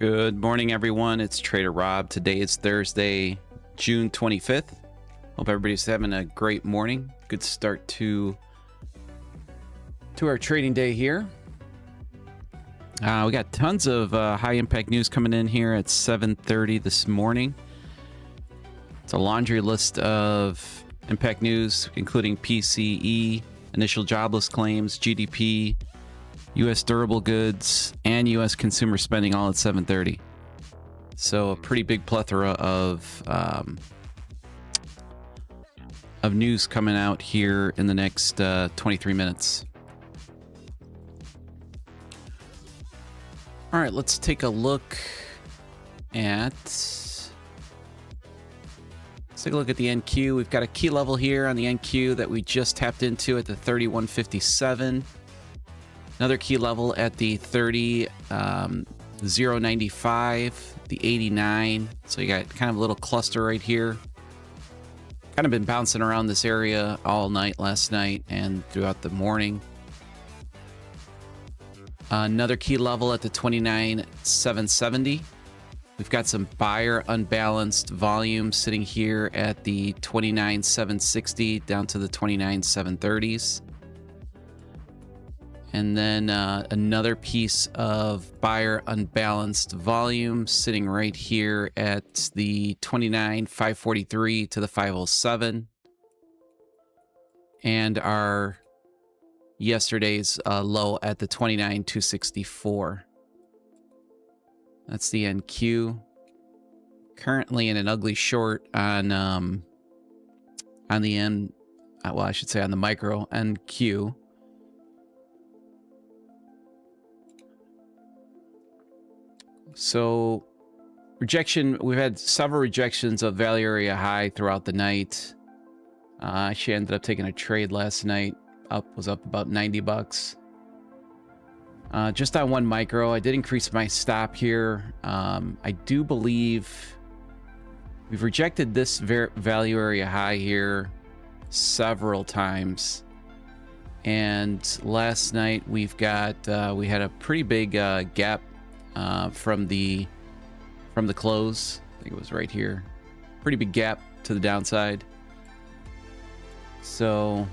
Good morning, everyone. It's Trader Rob. Today is Thursday, June 25th. Hope everybody's having a great morning. Good start to our trading day here. We got tons of high impact news coming in here at 7:30 this morning. It's a laundry list of impact news, including PCE, initial jobless claims, GDP, U.S. durable goods, and U.S. consumer spending all at 7:30. So a pretty big plethora of news coming out here in the next 23 minutes. All right, let's take a look at... Let's take a look at the NQ. We've got a key level here on the NQ that we just tapped into at the 3157. Another key level at the 095, the 89. So you got kind of a little cluster right here. Kind of been bouncing around this area all night last night and throughout the morning. Another key level at the 29,770. We've got some buyer unbalanced volume sitting here at the 29,760 down to the 29,730s. And then another piece of buyer unbalanced volume sitting right here at the 29,543 to the 507. And our yesterday's low at the 29,264. That's the NQ. Currently in an ugly short on the N, well, I should say on the micro NQ. So rejection, we've had several rejections of value area high throughout the night. I actually ended up taking a trade last night. Was up about 90 bucks. Just on one micro. I did increase my stop here. I do believe we've rejected this value area high here several times. And last night we've got we had a pretty big gap from the close. I think it was right here. Pretty big gap to the downside. So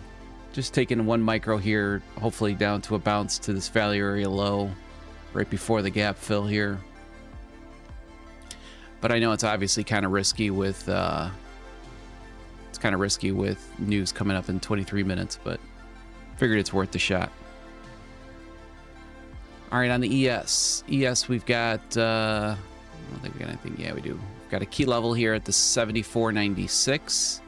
just taking one micro here, hopefully down to a bounce to this value area low right before the gap fill here. But I know it's obviously kind of risky with news coming up in 23 minutes, but figured it's worth the shot. All right, on the ES. ES, we've got, I don't think we got anything. Yeah, we do. We've got a key level here at the 74.96.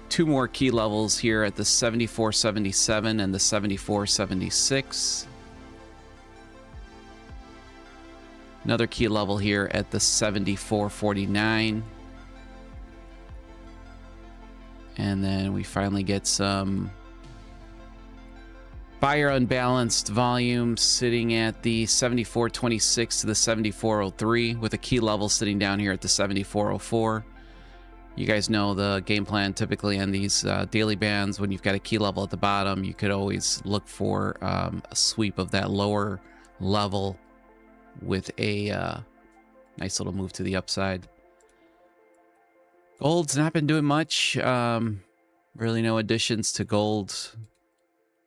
Two more key levels here at the 74.77 and the 74.76. Another key level here at the 74.49. And then we finally get some buyer unbalanced volume sitting at the 74.26 to the 74.03 with a key level sitting down here at the 74.04. You guys know the game plan typically on these daily bands. When you've got a key level at the bottom, you could always look for a sweep of that lower level with a nice little move to the upside. Gold's not been doing much. Really no additions to gold.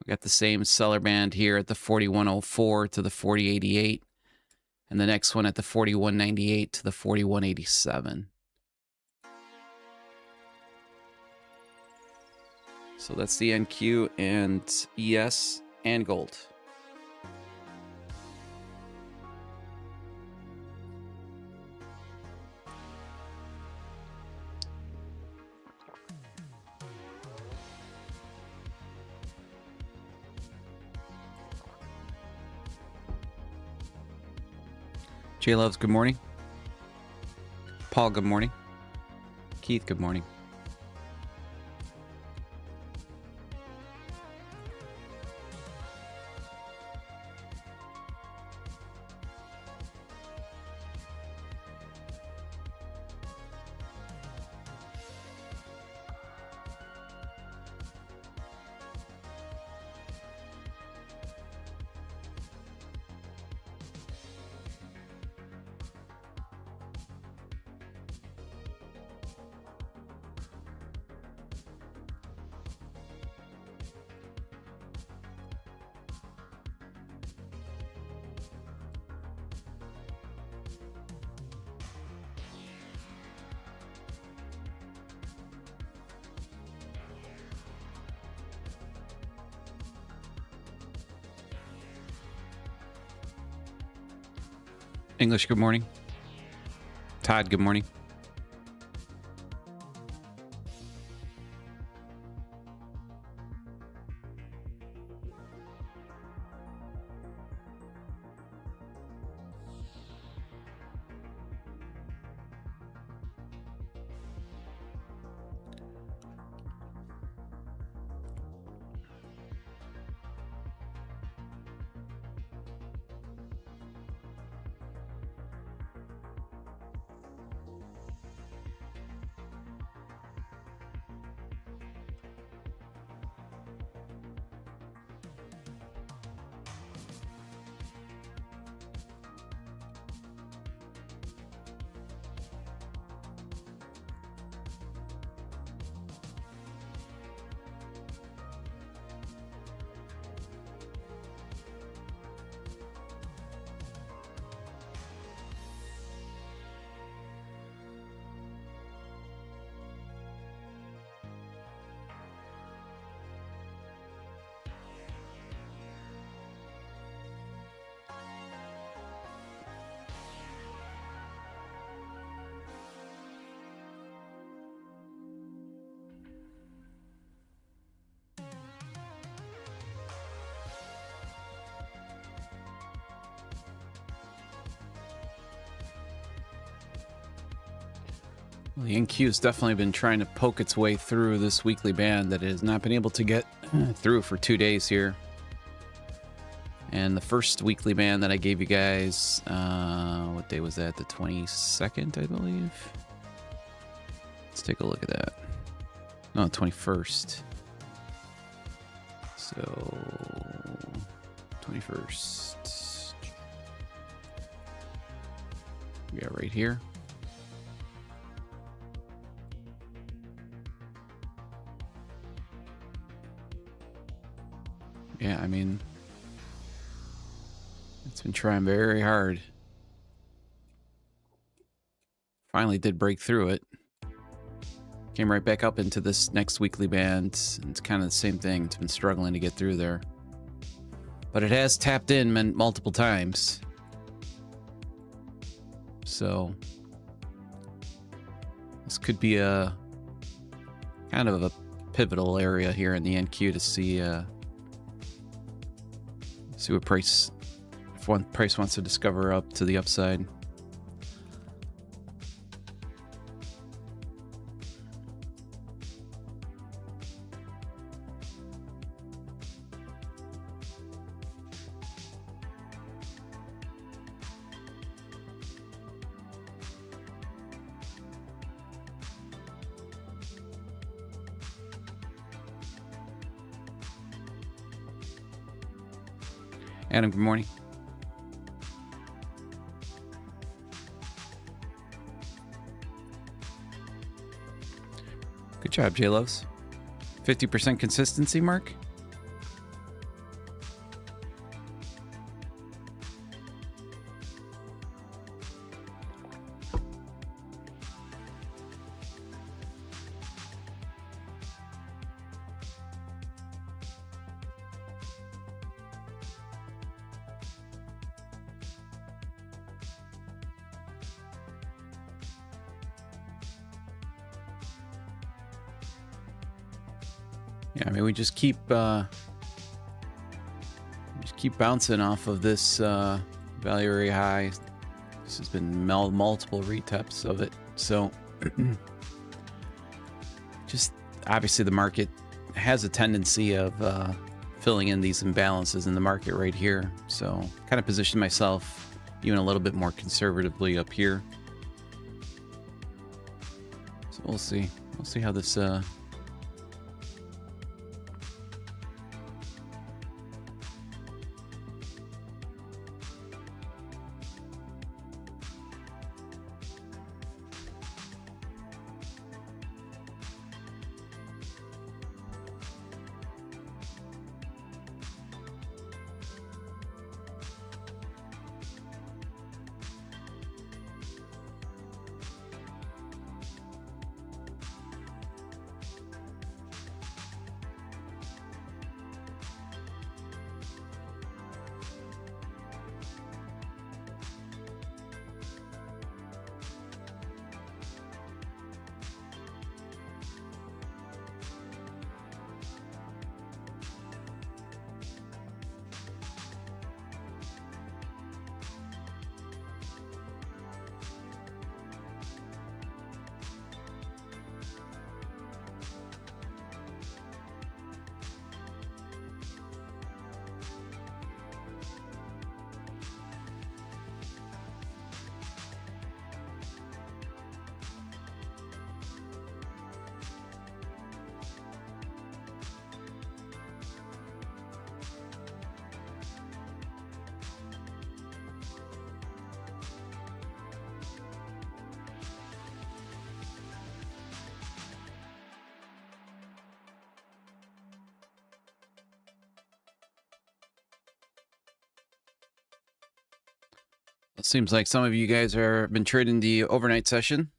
We got the same seller band here at the 41.04 to the 40.88. And the next one at the 41.98 to the 41.87. So that's the NQ and ES and gold. J Loves, good morning. Paul, good morning. Keith, good morning. English, good morning. Todd, good morning. Well, the NQ has definitely been trying to poke its way through this weekly band that it has not been able to get through for 2 days here. And the first weekly band that I gave you guys, what day was that? The 22nd, I believe. Let's take a look at that. No, 21st. So, 21st. We got right here. Yeah, I mean, it's been trying very hard. Finally did break through it. Came right back up into this next weekly band. And it's kind of the same thing. It's been struggling to get through there. But it has tapped in multiple times. So this could be a kind of a pivotal area here in the NQ to see what price, if one price wants to discover up to the upside. Adam, good morning. Good job, J-Loves. 50% consistency mark? Yeah, I mean, we just keep bouncing off of this value area high. This has been multiple retests of it. So just obviously the market has a tendency of filling in these imbalances in the market right here. So kind of position myself even a little bit more conservatively up here. So we'll see. We'll see how this Seems like some of you guys are been trading the overnight session.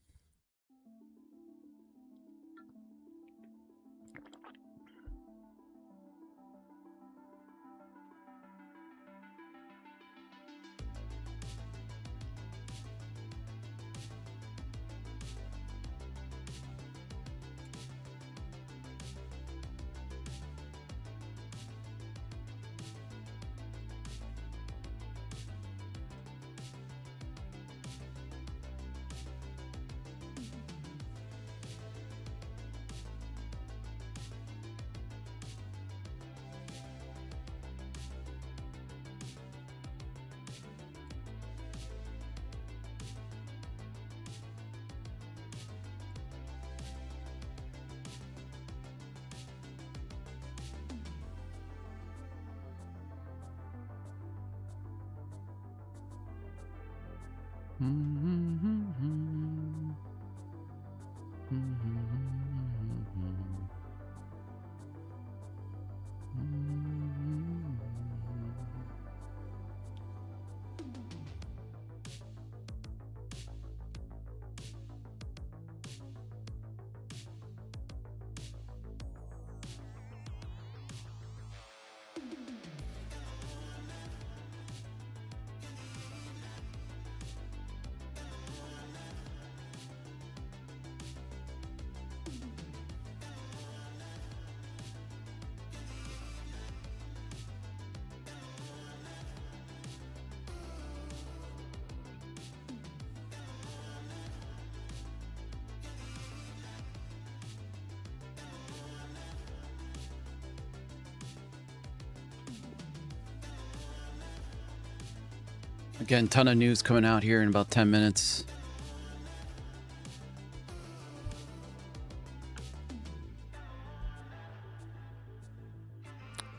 Again, ton of news coming out here in about 10 minutes.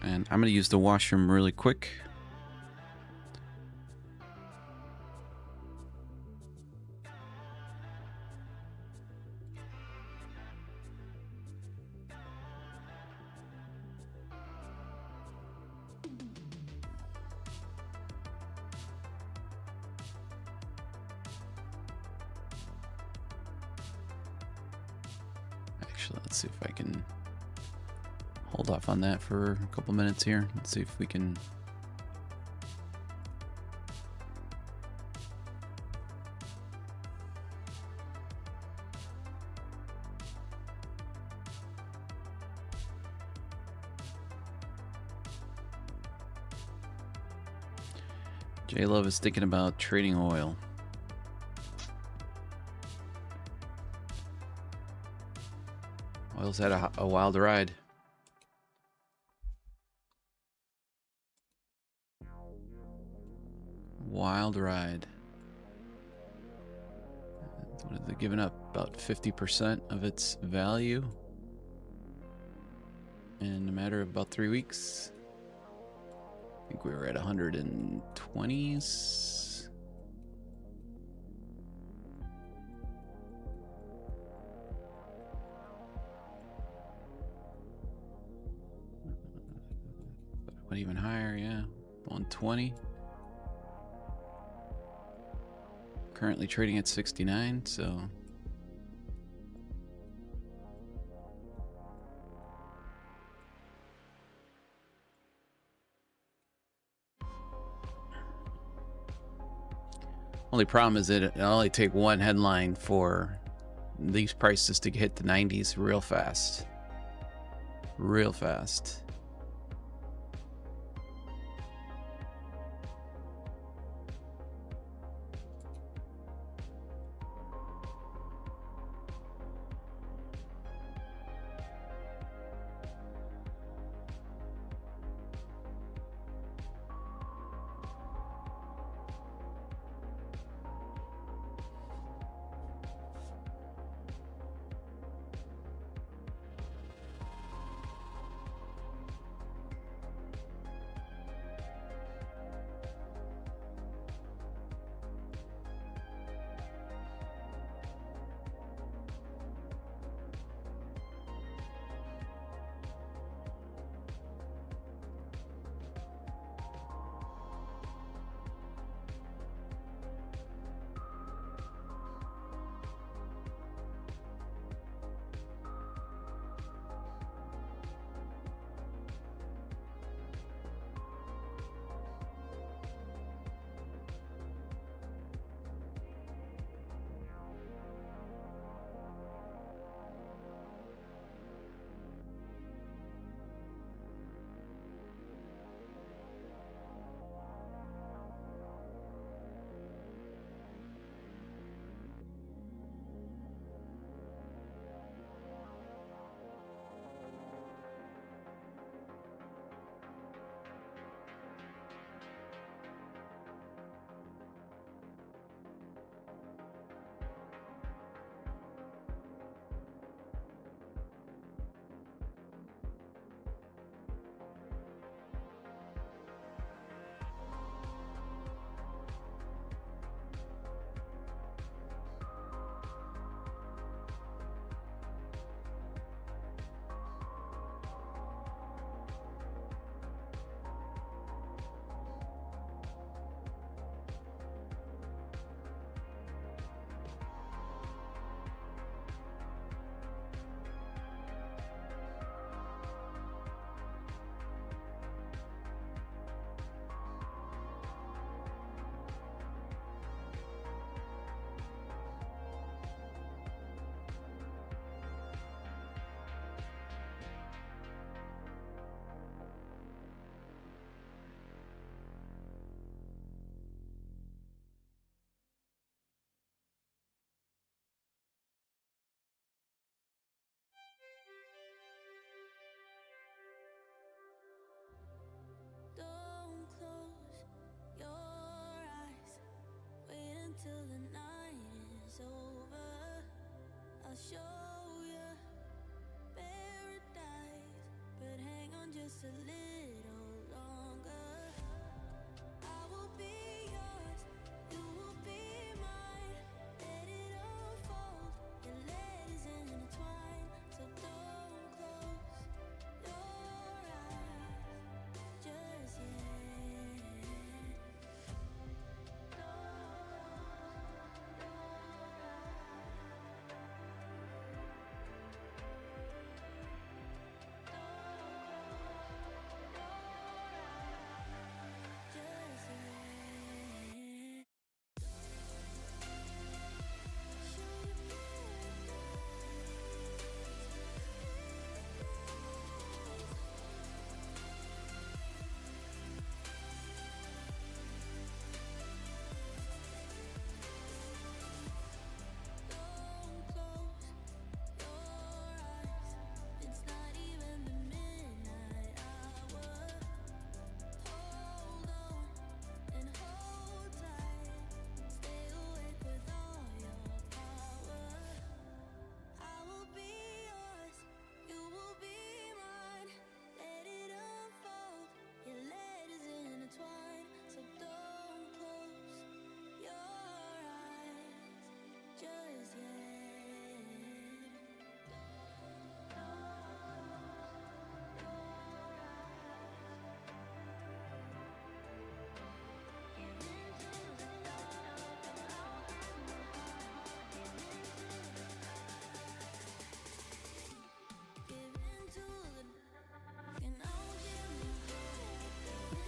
And I'm going to use the washroom really quick. Actually, let's see if I can hold off on that for a couple minutes here. Let's see if we can. J Love is thinking about trading oil. Oil's had a wild ride. Wild ride. What are they giving up? About 50% of its value in a matter of about 3 weeks. I think we were at 120s. Went even higher, yeah. 120. Currently trading at 69, so only problem is that it only take one headline for these prices to hit the 90s real fast. Real fast.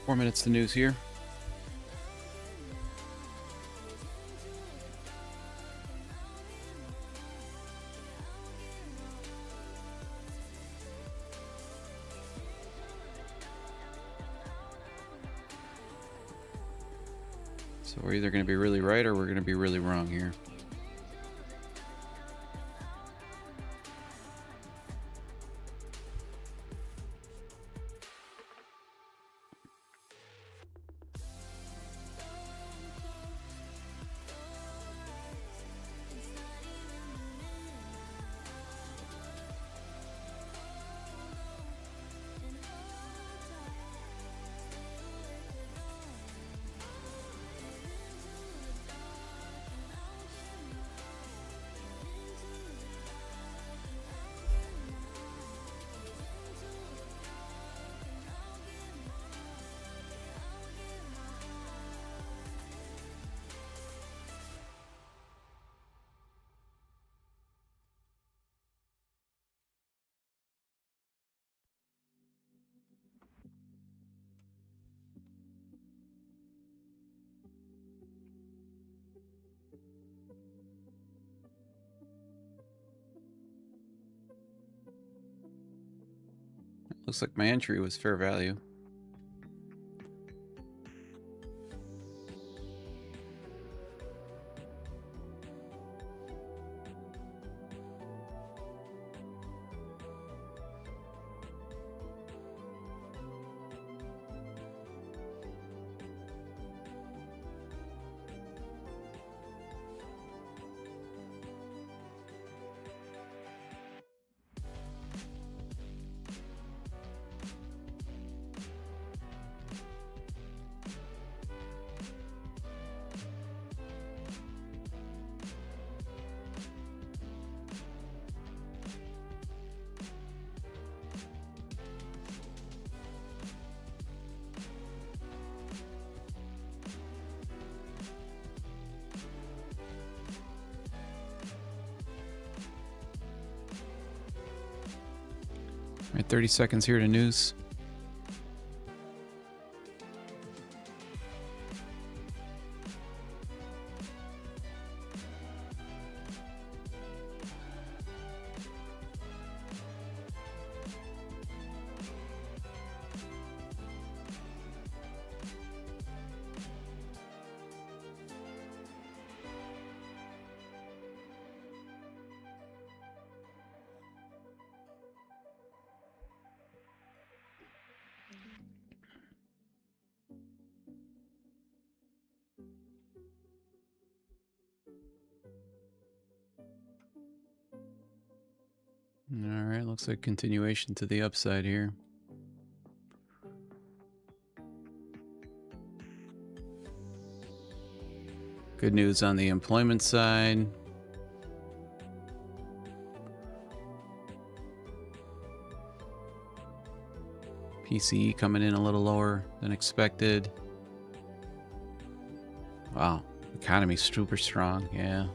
4 minutes to news here. So we're either going to be really right or we're going to be really wrong here. Looks like my entry was fair value. All right, 30 seconds here to news. All right, looks like continuation to the upside here. Good news on the employment side. PCE coming in a little lower than expected. Wow, economy's super strong, yeah.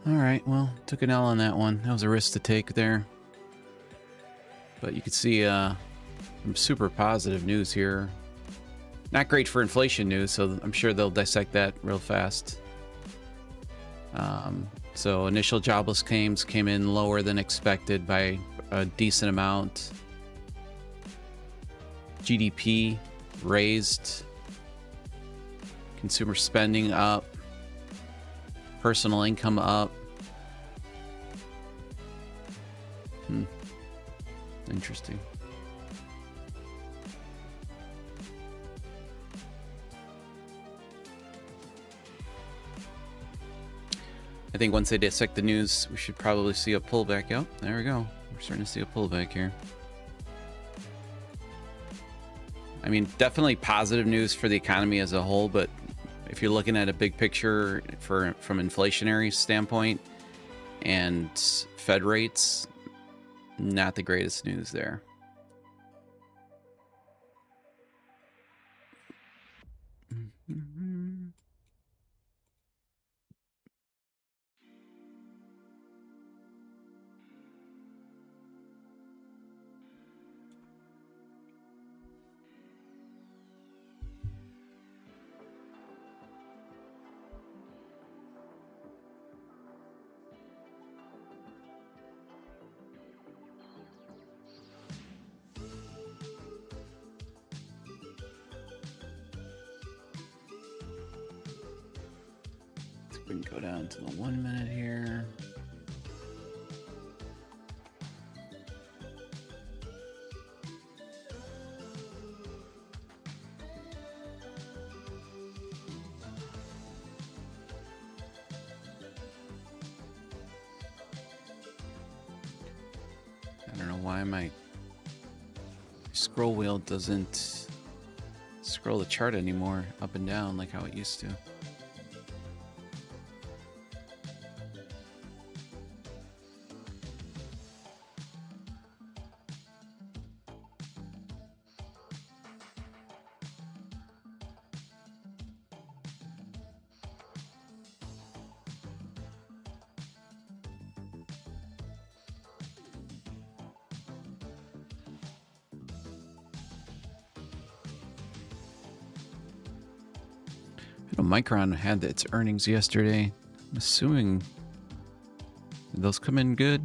All right, well, took an L on that one. That was a risk to take there. But you can see some super positive news here. Not great for inflation news, so I'm sure they'll dissect that real fast. So initial jobless claims came in lower than expected by a decent amount. GDP raised. Consumer spending up. Personal income up. Interesting. I think once they dissect the news, we should probably see a pullback. Oh, there we go. We're starting to see a pullback here. I mean, definitely positive news for the economy as a whole, but if you're looking at a big picture from inflationary standpoint and Fed rates, not the greatest news there. We can go down to the 1 minute here. I don't know why my scroll wheel doesn't scroll the chart anymore up and down like how it used to. Micron had its earnings yesterday. I'm assuming did those come in good.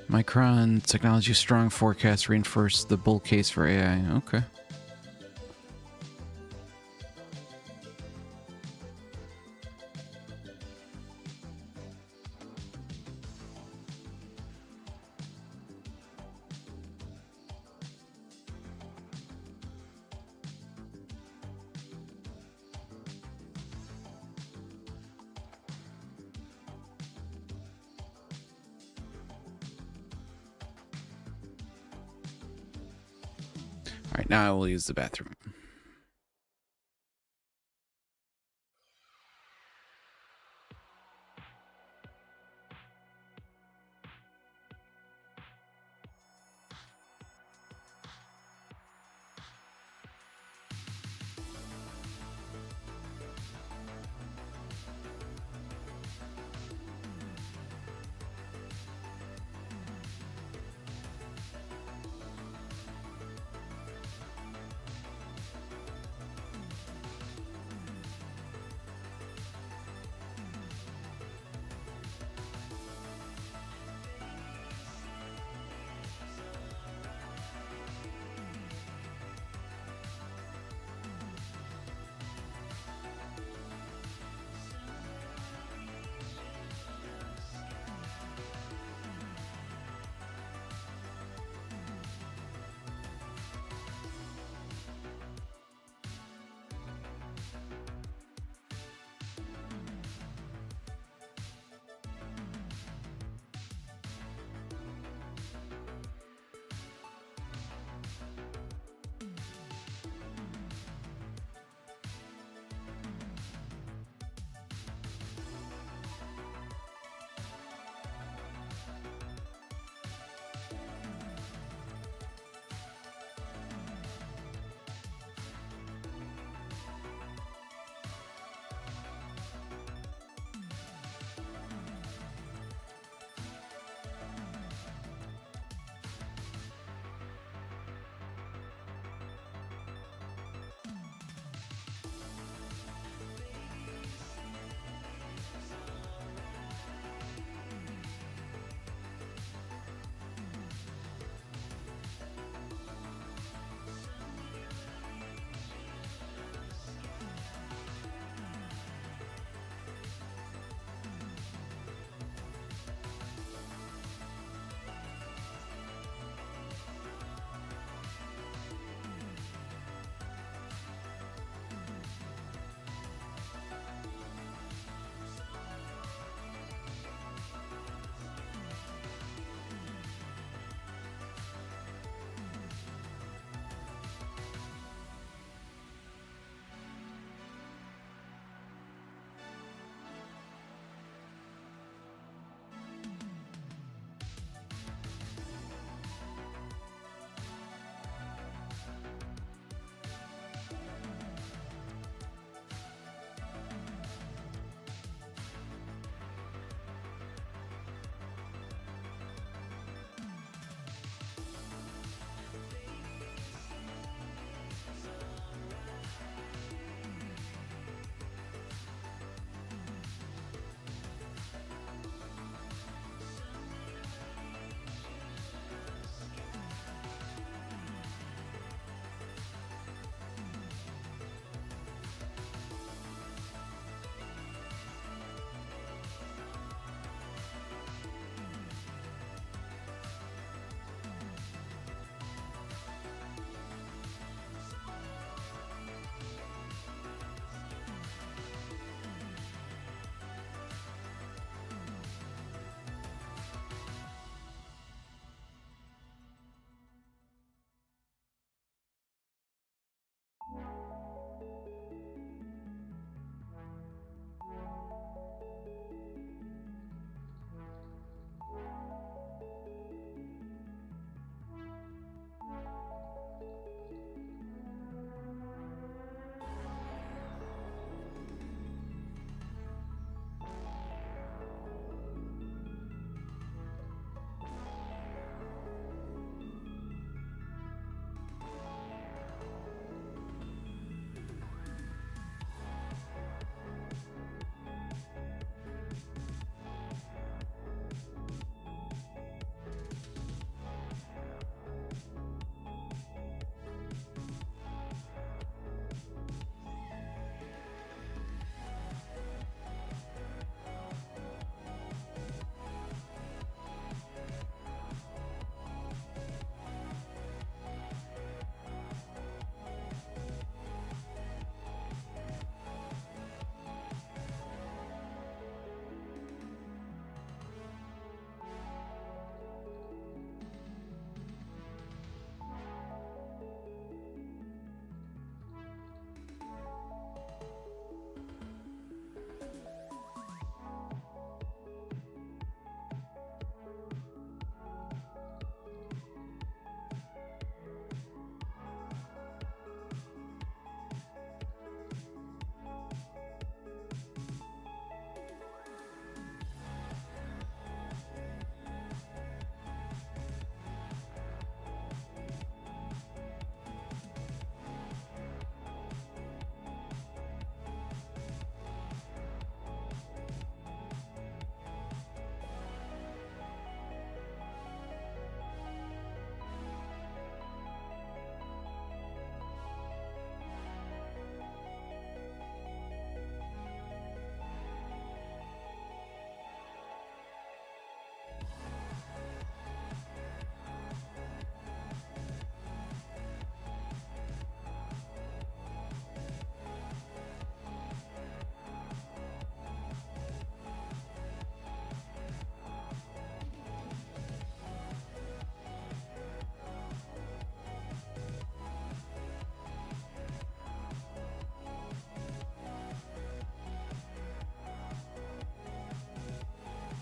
Micron Technology strong forecast reinforced the bull case for AI. Okay. All right, now I will use the bathroom.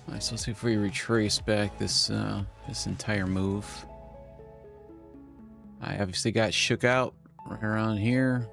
All right, so let's see if we retrace back this this entire move. I obviously got shook out right around here.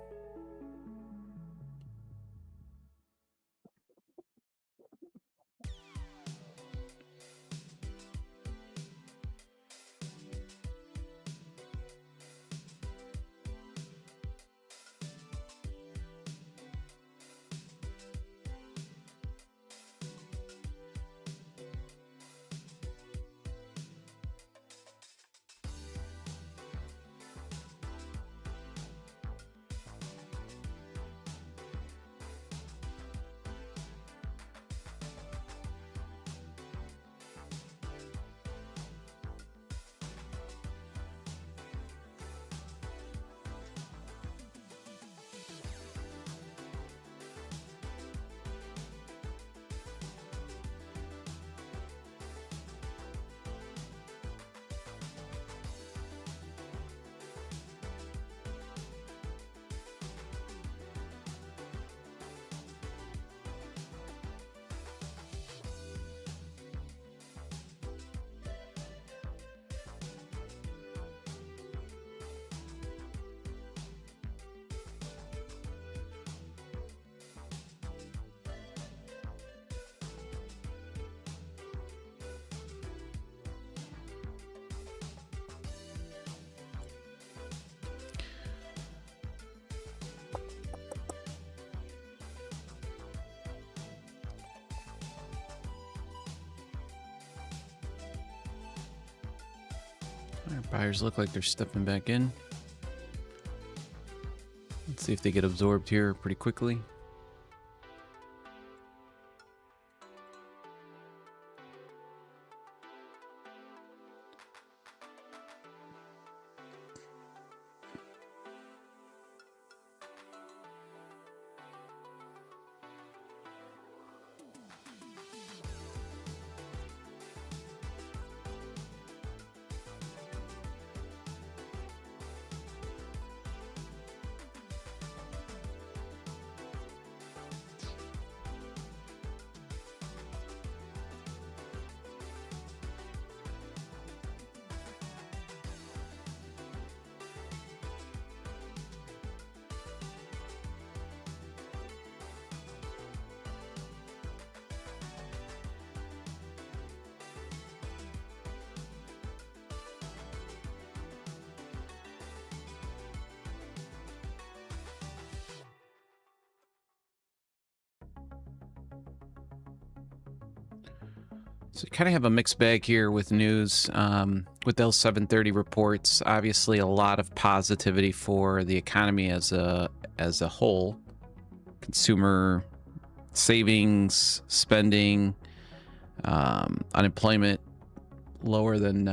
Our buyers look like they're stepping back in. Let's see if they get absorbed here pretty quickly. So kind of have a mixed bag here with news. With those 730 reports, obviously a lot of positivity for the economy as a whole. Consumer savings, spending, unemployment lower than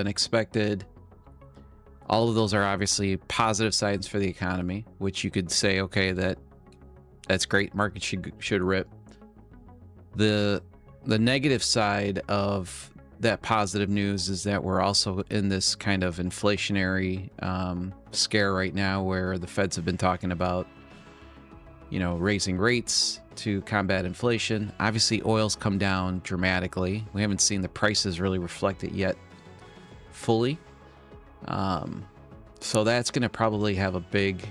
expected. All of those are obviously positive signs for the economy, which you could say, okay, that's great. Market should rip. The negative side of that positive news is that we're also in this kind of inflationary scare right now, where the Feds have been talking about, you know, raising rates to combat inflation. Obviously, oil's come down dramatically. We haven't seen the prices really reflect it yet fully. So that's going to probably have a big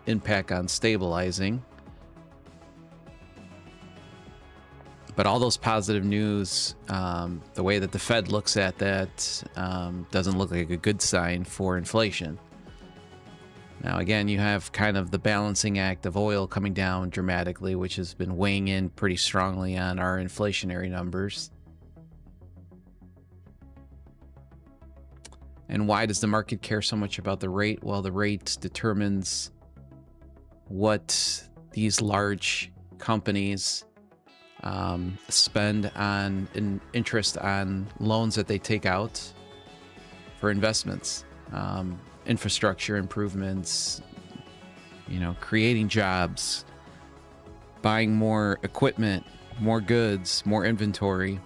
impact on stabilizing. But all those positive news, the way that the Fed looks at that, doesn't look like a good sign for inflation. Now, again, you have kind of the balancing act of oil coming down dramatically, which has been weighing in pretty strongly on our inflationary numbers. And why does the market care so much about the rate? Well, the rate determines what these large companies spend on interest on loans that they take out for investments, infrastructure improvements, you know, creating jobs, buying more equipment, more goods, more inventory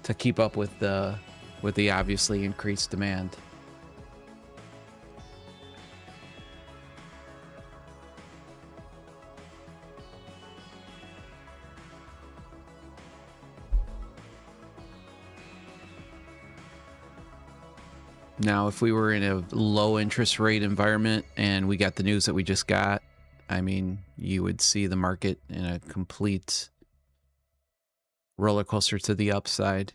to keep up with the obviously increased demand. Now, if we were in a low interest rate environment and we got the news that we just got, I mean, you would see the market in a complete roller coaster to the upside.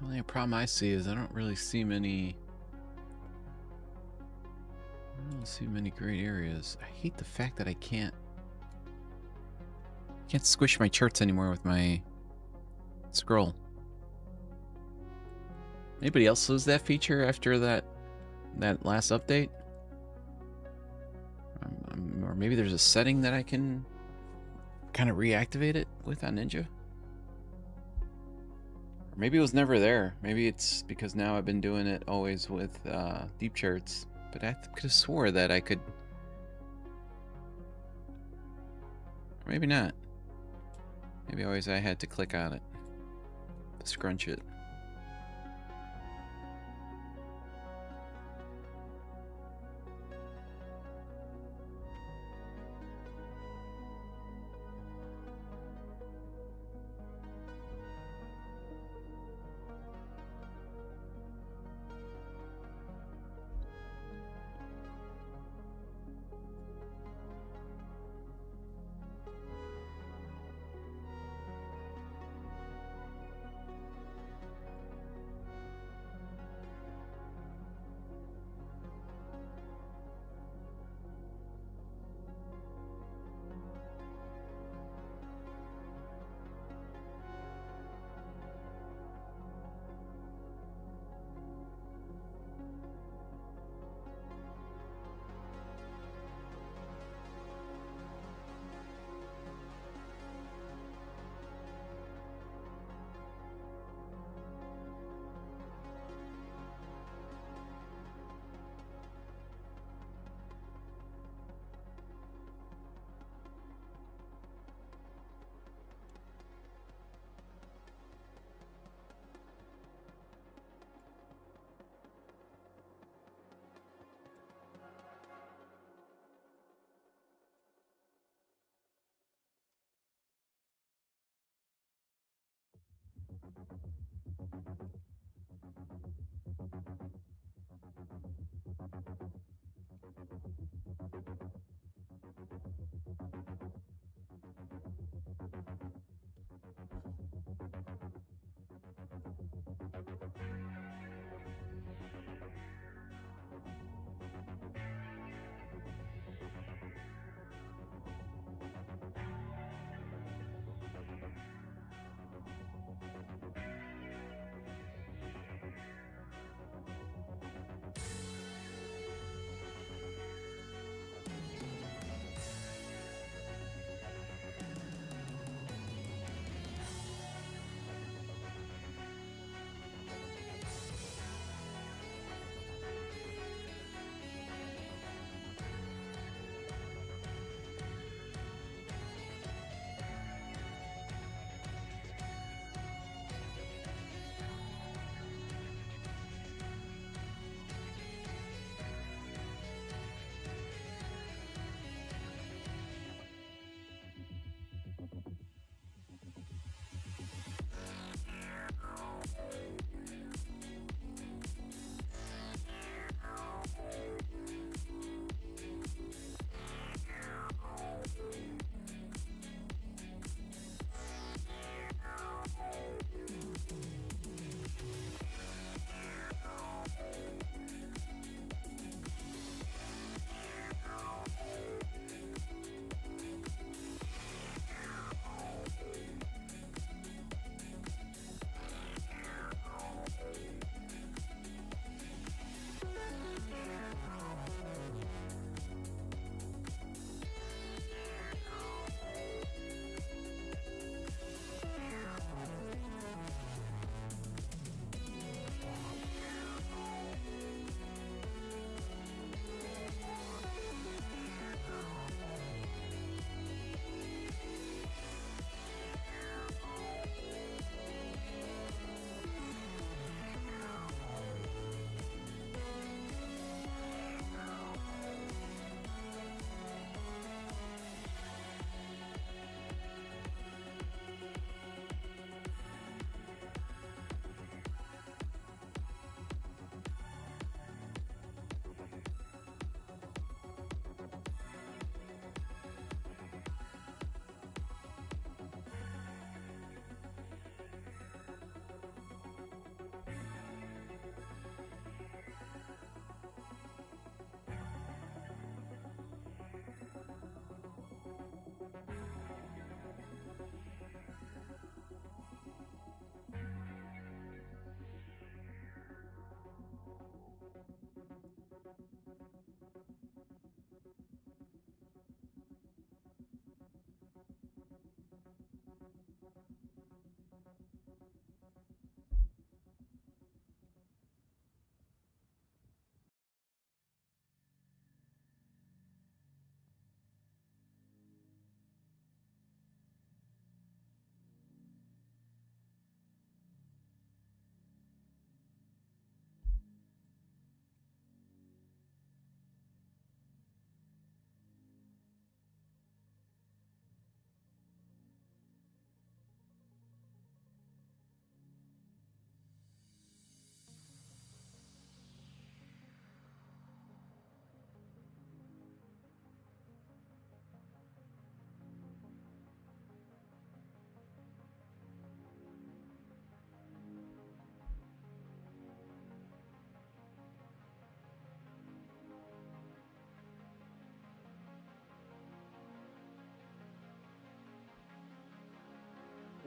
The only problem I see is I don't really see many. I don't see many great areas. I hate the fact that I can't squish my charts anymore with my scroll. Anybody else lose that feature after that last update? Or maybe there's a setting that I can kind of reactivate it with on Ninja? Or maybe it was never there. Maybe it's because now I've been doing it always with deep charts. But I could have swore that I could. Or maybe not. Maybe always I had to click on it to scrunch it.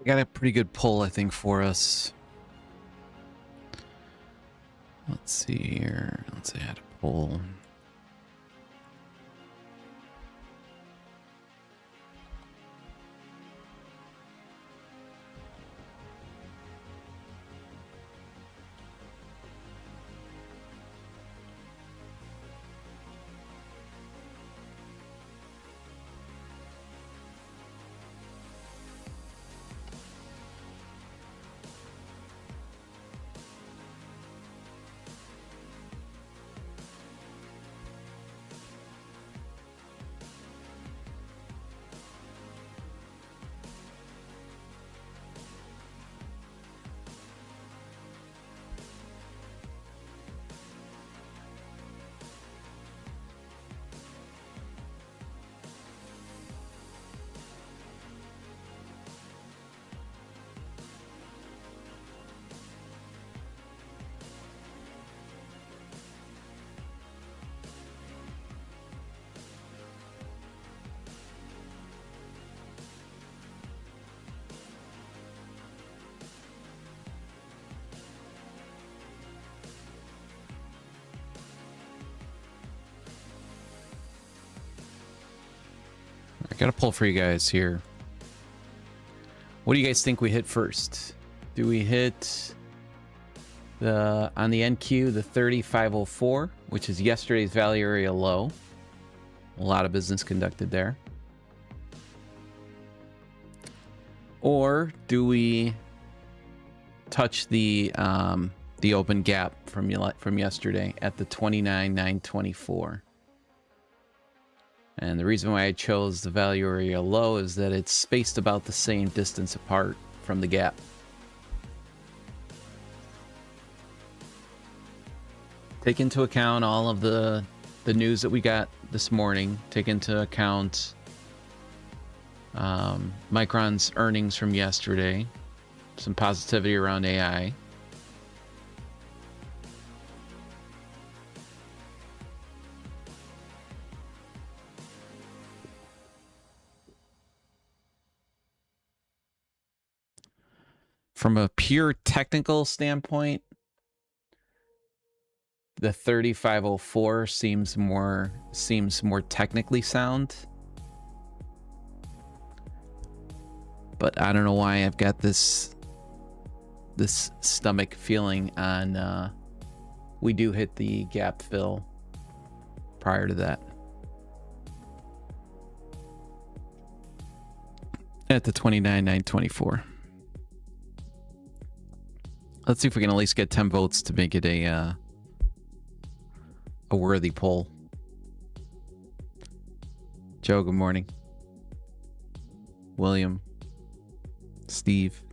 Got a pretty good pull, I think, for us. Let's see here. Let's add a pull. I got a pull for you guys here. What do you guys think we hit first? Do we hit the on the NQ the 3504, which is yesterday's value area low? A lot of business conducted there. Or do we touch the open gap from yesterday at the 29,924? And the reason why I chose the value area low is that it's spaced about the same distance apart from the gap. Take into account all of the news that we got this morning. Take into account Micron's earnings from yesterday. Some positivity around AI. From a pure technical standpoint, the 3504 seems more technically sound. But I don't know why I've got this stomach feeling on we do hit the gap fill prior to that. At the 29,924. Let's see if we can at least get 10 votes to make it a worthy poll. Joe, good morning. William. Steve.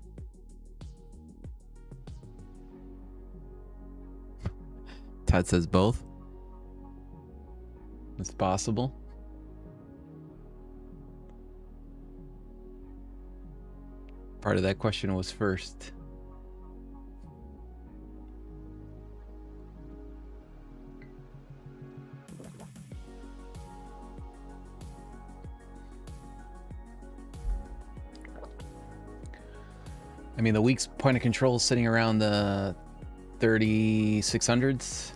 Todd says both. It's possible. Part of that question was first. I mean, the week's point of control is sitting around the 3600s.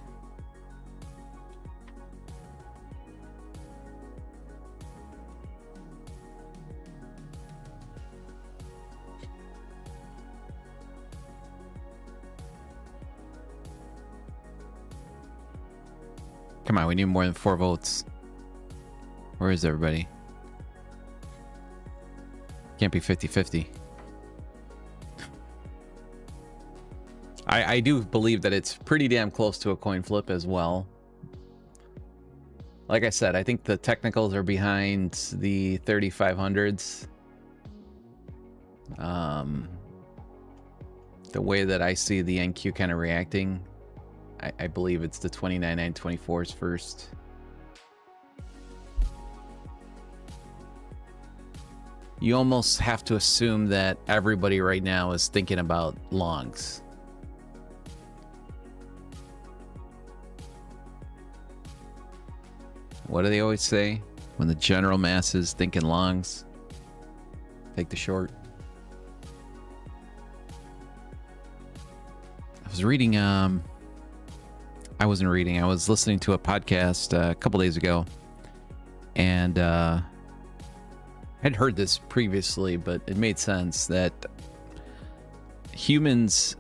Come on, we need more than 4 votes. Where is everybody? Can't be 50-50. I do believe that it's pretty damn close to a coin flip as well. Like I said, I think the technicals are behind the 3500s. The way that I see the NQ kind of reacting, I believe it's the 29,924s first. You almost have to assume that everybody right now is thinking about longs. What do they always say? When the general mass is thinking longs, take the short. was reading, I wasn't reading, I was listening to a podcast a couple days ago, and I'd heard this previously, but it made sense that humans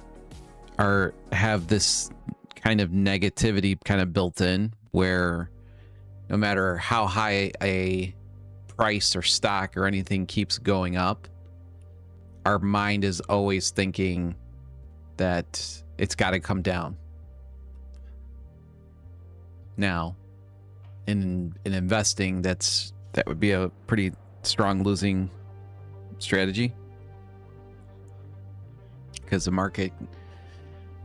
have this kind of negativity kind of built in, where no matter how high a price or stock or anything keeps going up, our mind is always thinking that it's got to come down. Now, in investing, that would be a pretty strong losing strategy, because the market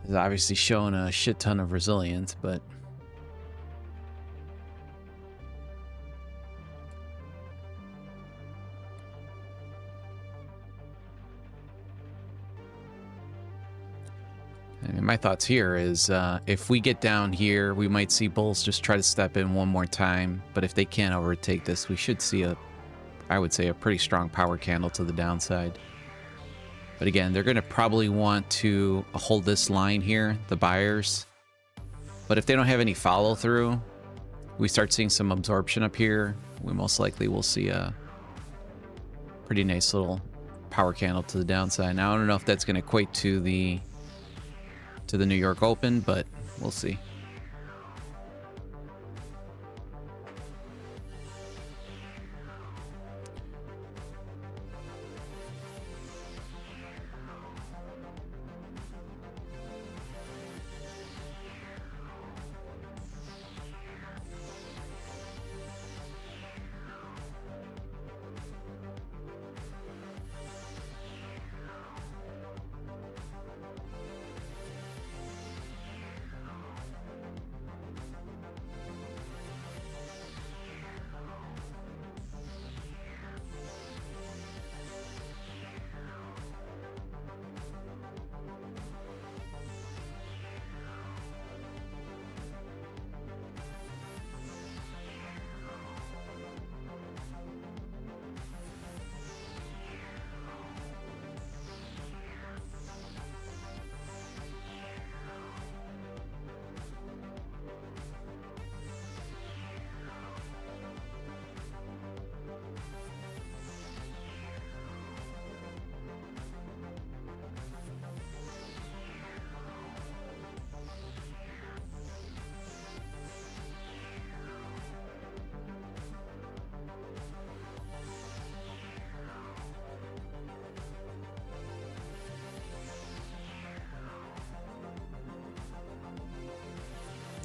has obviously shown a shit ton of resilience, but I mean, my thoughts here is if we get down here, we might see bulls just try to step in one more time, but if they can't overtake this, we should see I would say a pretty strong power candle to the downside. But again, they're going to probably want to hold this line here, the buyers. But if they don't have any follow through, we start seeing some absorption up here, we most likely will see a pretty nice little power candle to the downside. Now, I don't know if that's going to equate to the New York Open, but we'll see.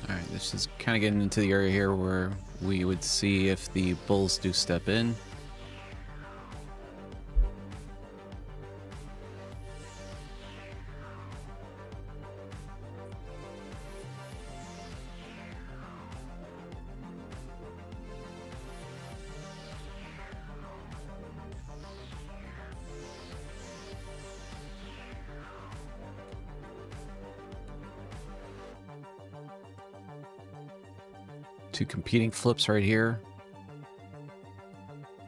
Alright, this is kind of getting into the area here where we would see if the bulls do step in. Two competing flips right here.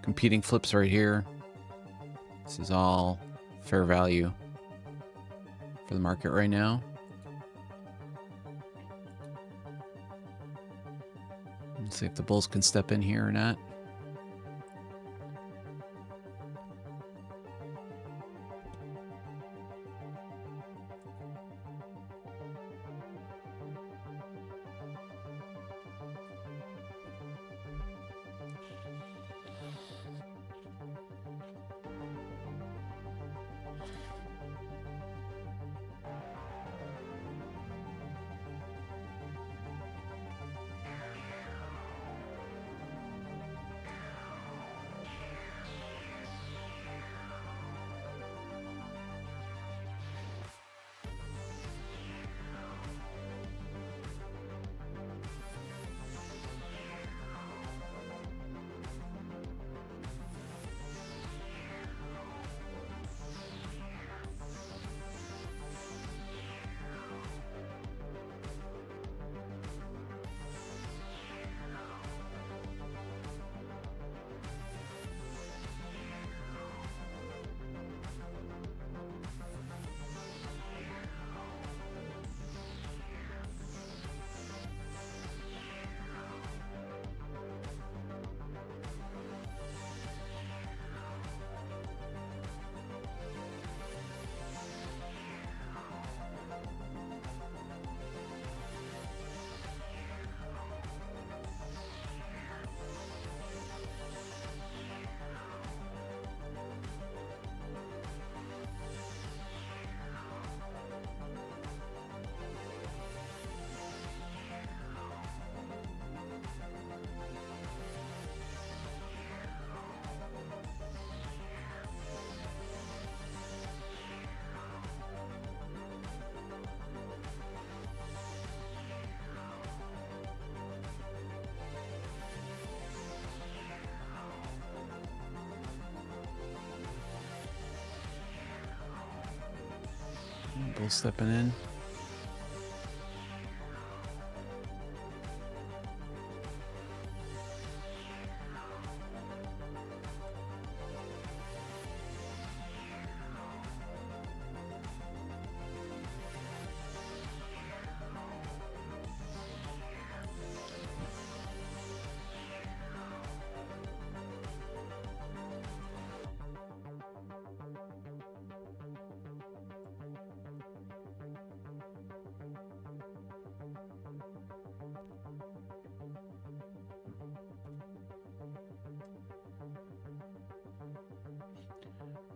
Competing flips right here. This is all fair value for the market right now. Let's see if the bulls can step in here or not. People stepping in.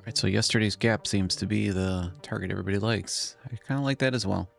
Right, so yesterday's gap seems to be the target everybody likes. I kind of like that as well.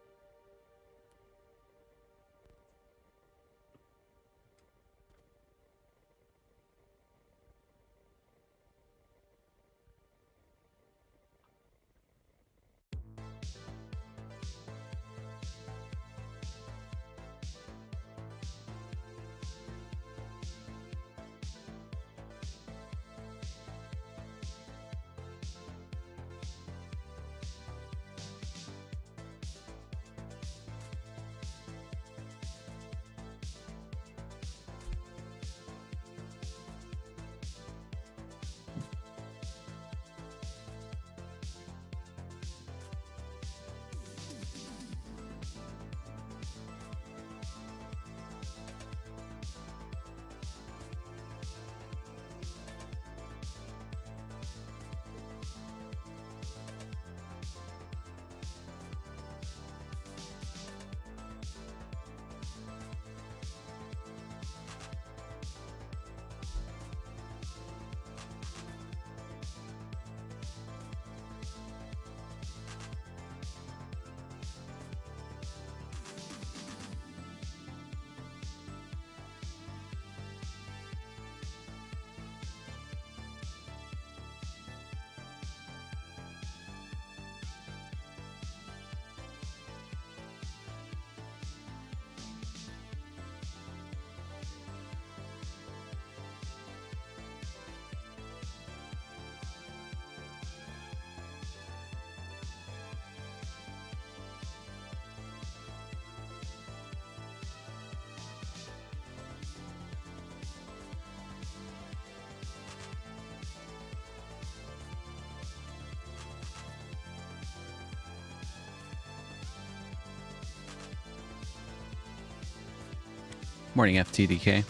Morning, FTDK.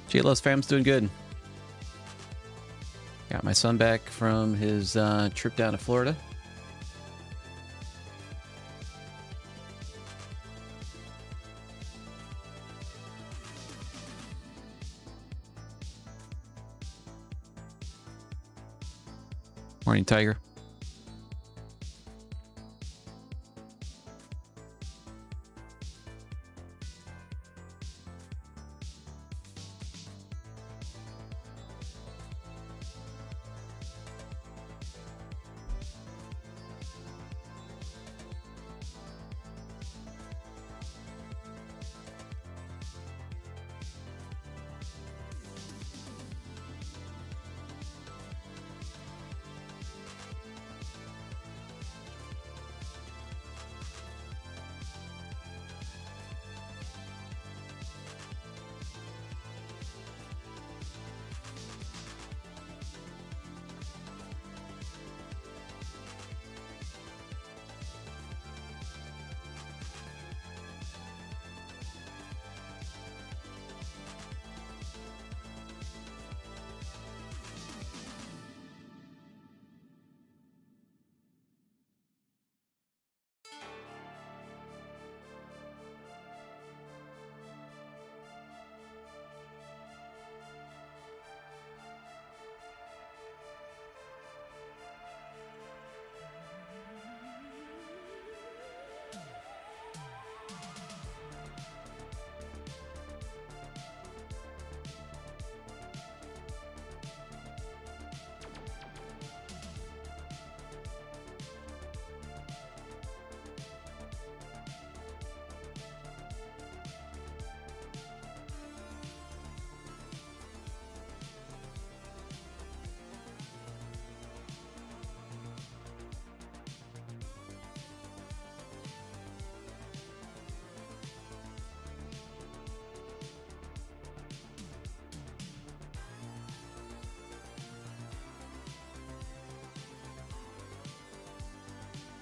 JLo's fam's doing good. Got my son back from his trip down to Florida. Morning, Tiger.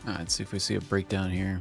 Let's see if we see a breakdown here.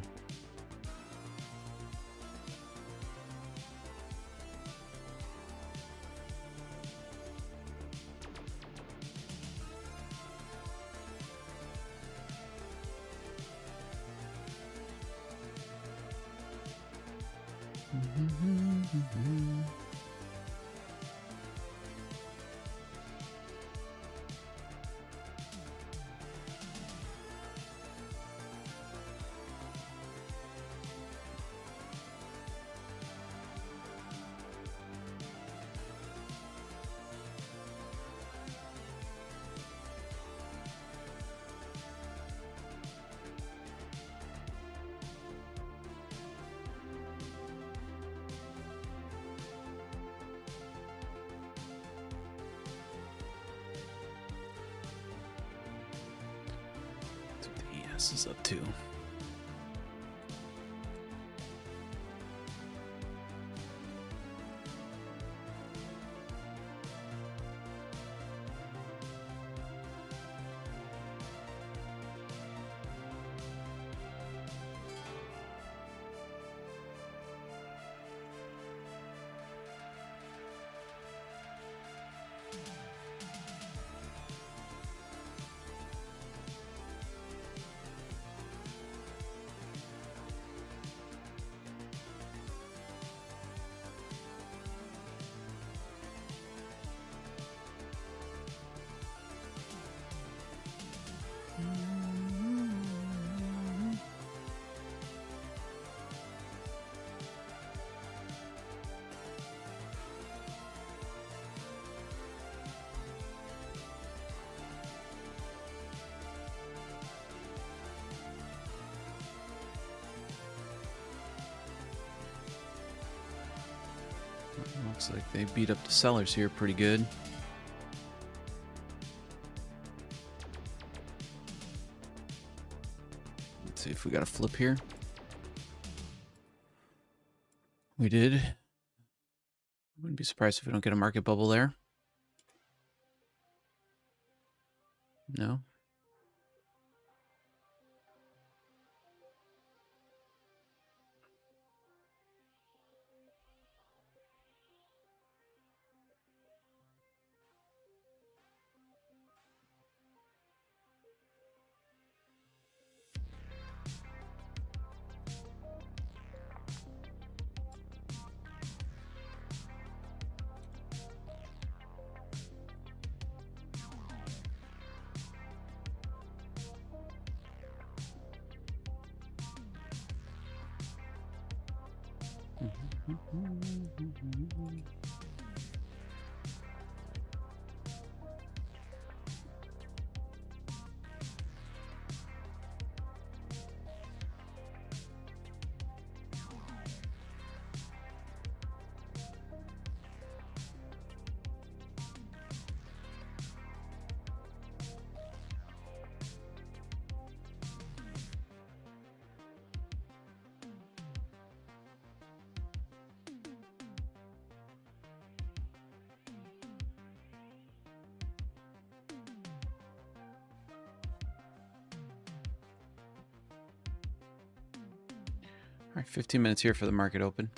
This is up to. Looks like they beat up the sellers here pretty good. Let's see if we got a flip here. We did. Wouldn't be surprised if we don't get a market bubble there. No. All right, 15 minutes here for the market open.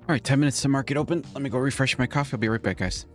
All right, 10 minutes to market open. Let me go refresh my coffee. I'll be right back, guys.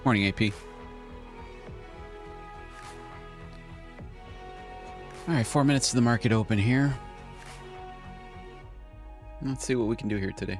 Morning, AP. All right, 4 minutes to the market open here. Let's see what we can do here today.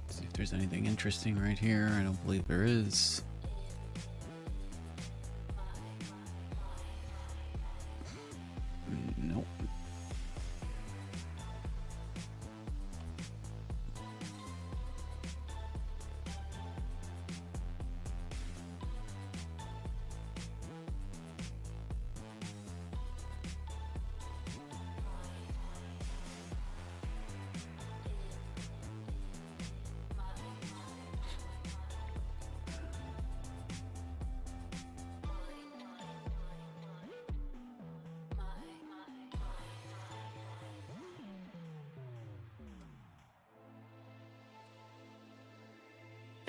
See if there's anything interesting right here. I don't believe there is. Nope.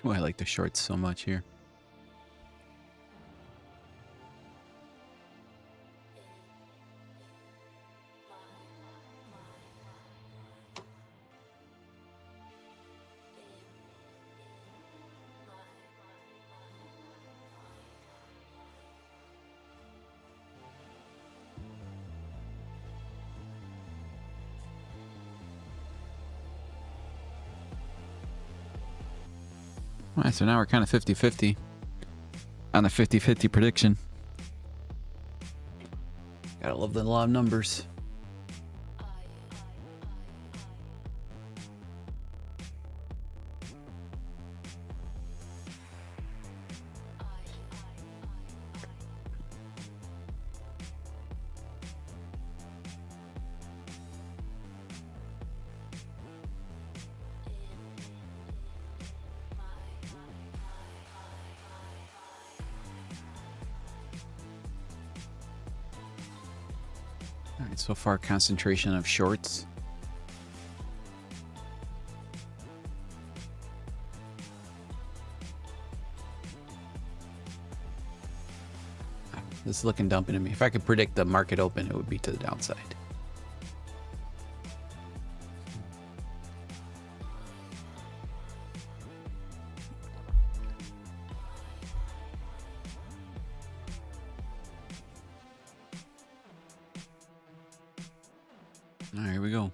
Oh, I like the shorts so much here. All right, so now we're kind of 50-50 on the 50-50 prediction. Gotta love the law of numbers. All right, so far concentration of shorts. This is looking dumpy to me. If I could predict the market open, it would be to the downside. All right, here we go.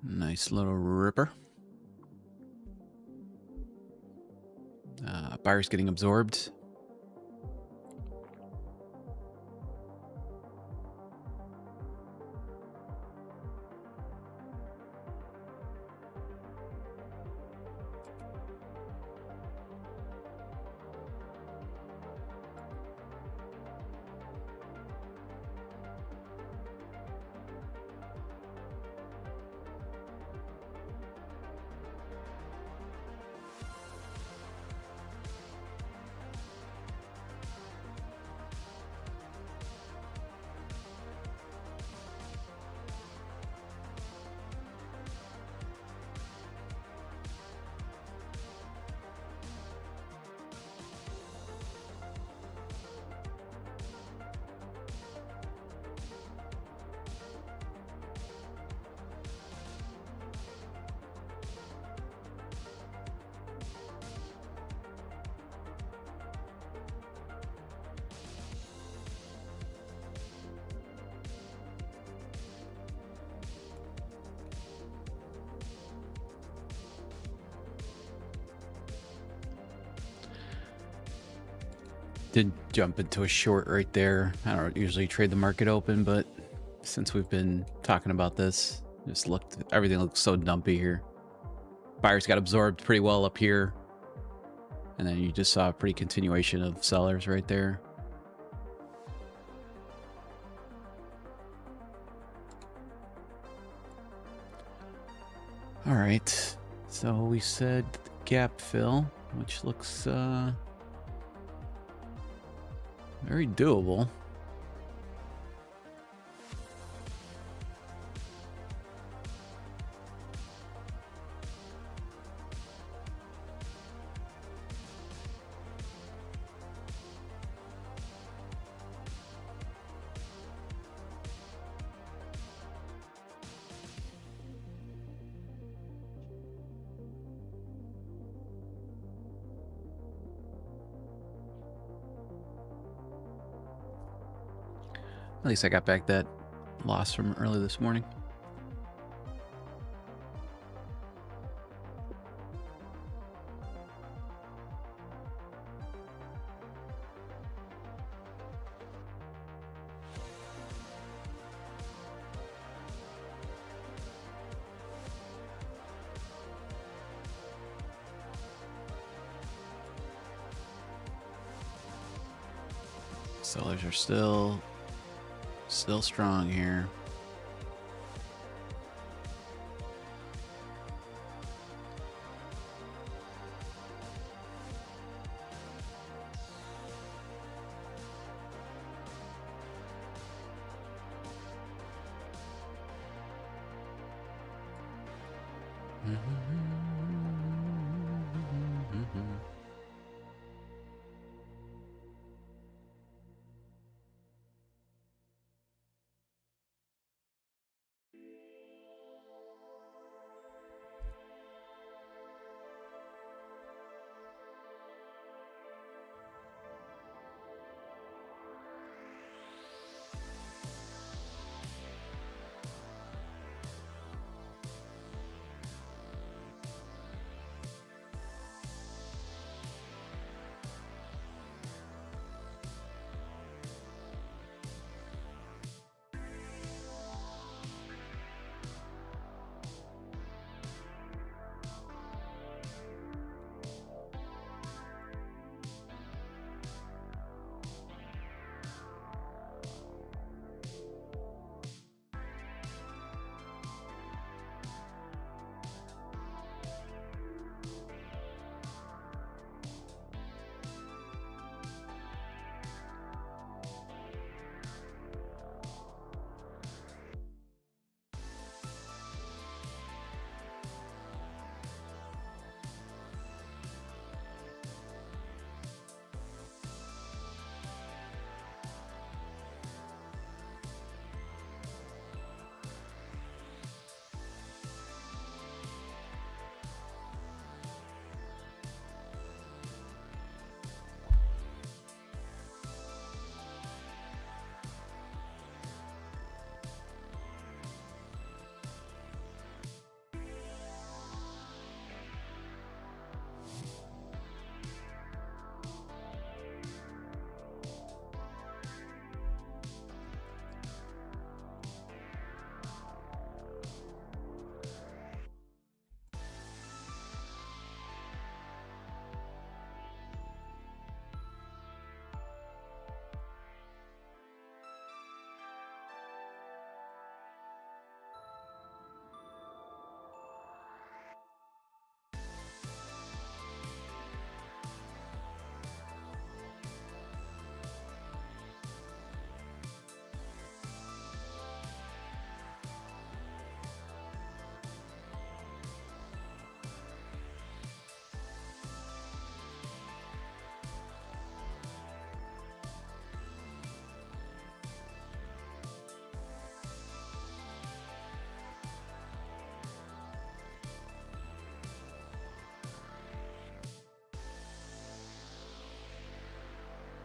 Nice little ripper. Buyers getting absorbed. Did jump into a short right there. I don't usually trade the market open, but since we've been talking about this, everything looks so dumpy here. Buyers got absorbed pretty well up here. And then you just saw a pretty continuation of sellers right there. All right. So we said gap fill, which looks very doable. At least I got back that loss from early this morning. Sellers are still strong here.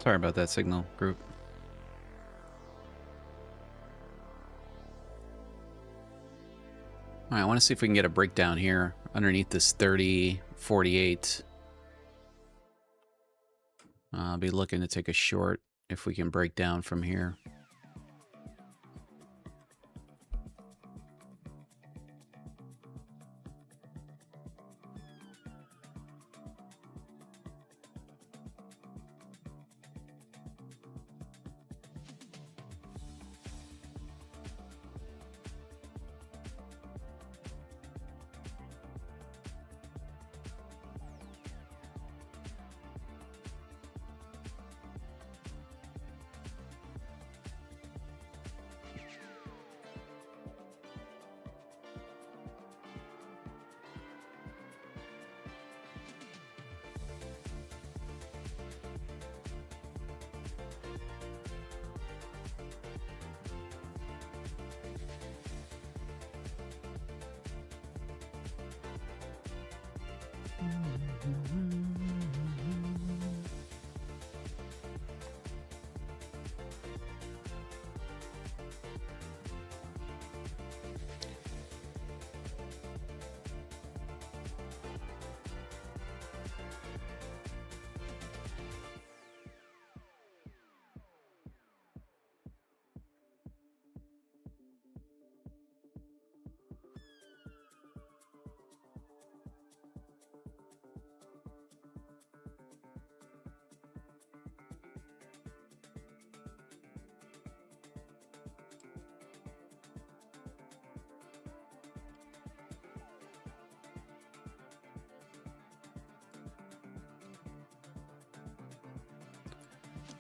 Sorry about that, signal group. All right, I want to see if we can get a breakdown here underneath this 30.48. I'll be looking to take a short if we can break down from here.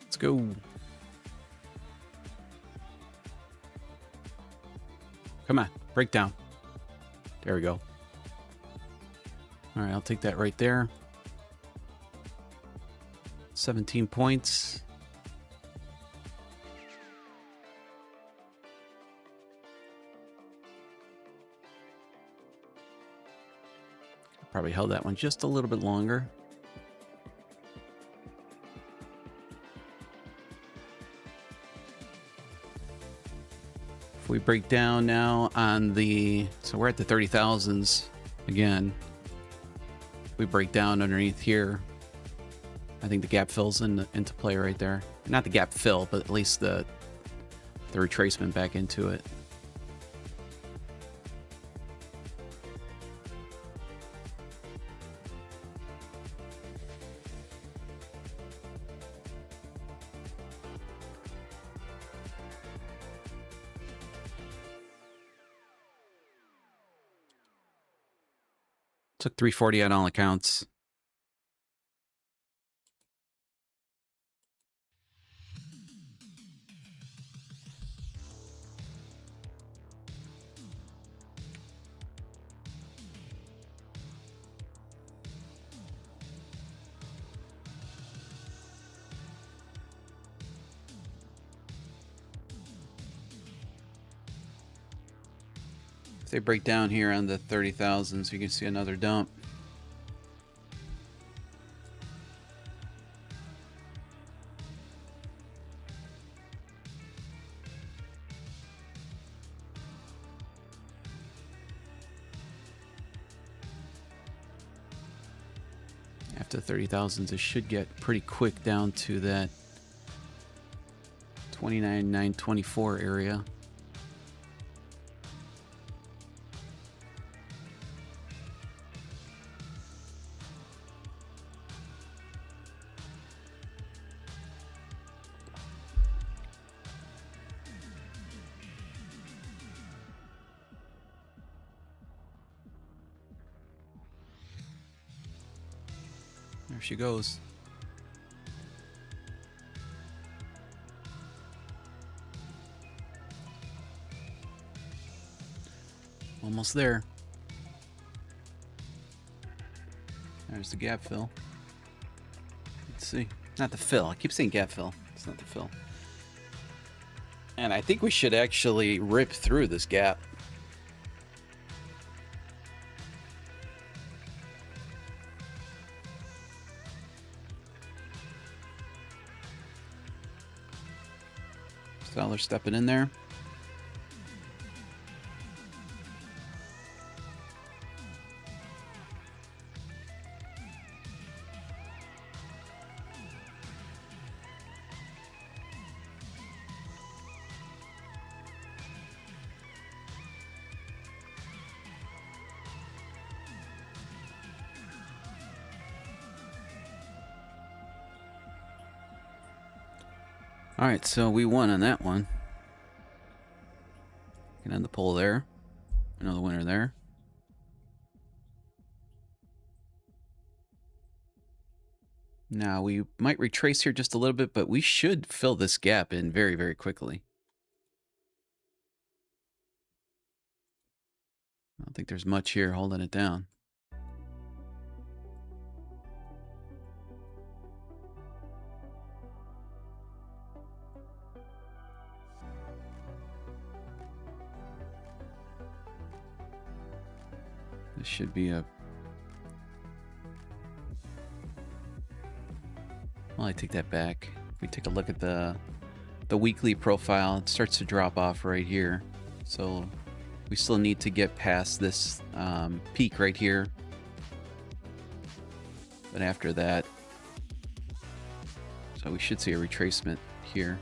Let's go. Come on, break down. There we go. All right, I'll take that right there. 17 points. Probably held that one just a little bit longer. If we break down now on the, so we're at the 30,000s again. If we break down underneath here, I think the gap fills into play right there. Not the gap fill, but at least the retracement back into it. Took 340 on all accounts. If they break down here on the 30,000s, you can see another dump. After 30,000s, it should get pretty quick down to that 29,924 area. There she goes. Almost there. There's the gap fill. Let's see. Not the fill. I keep saying gap fill. It's not the fill. And I think we should actually rip through this gap. Seller stepping in there. All right, so we won on that one. Can end the poll there. Another winner there. Now we might retrace here just a little bit, but we should fill this gap in very, very quickly. I don't think there's much here holding it down. This should be a... Well, I take that back. If we take a look at the weekly profile, it starts to drop off right here. So we still need to get past this peak right here. But after that, so we should see a retracement here.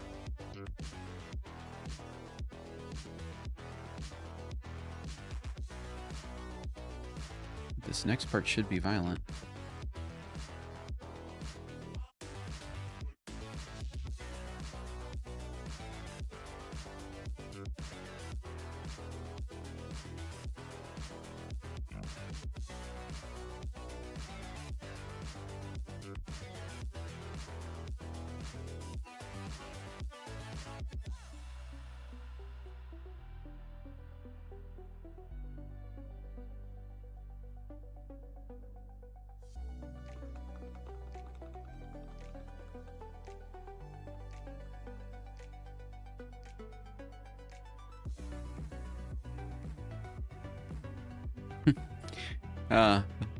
This next part should be violent.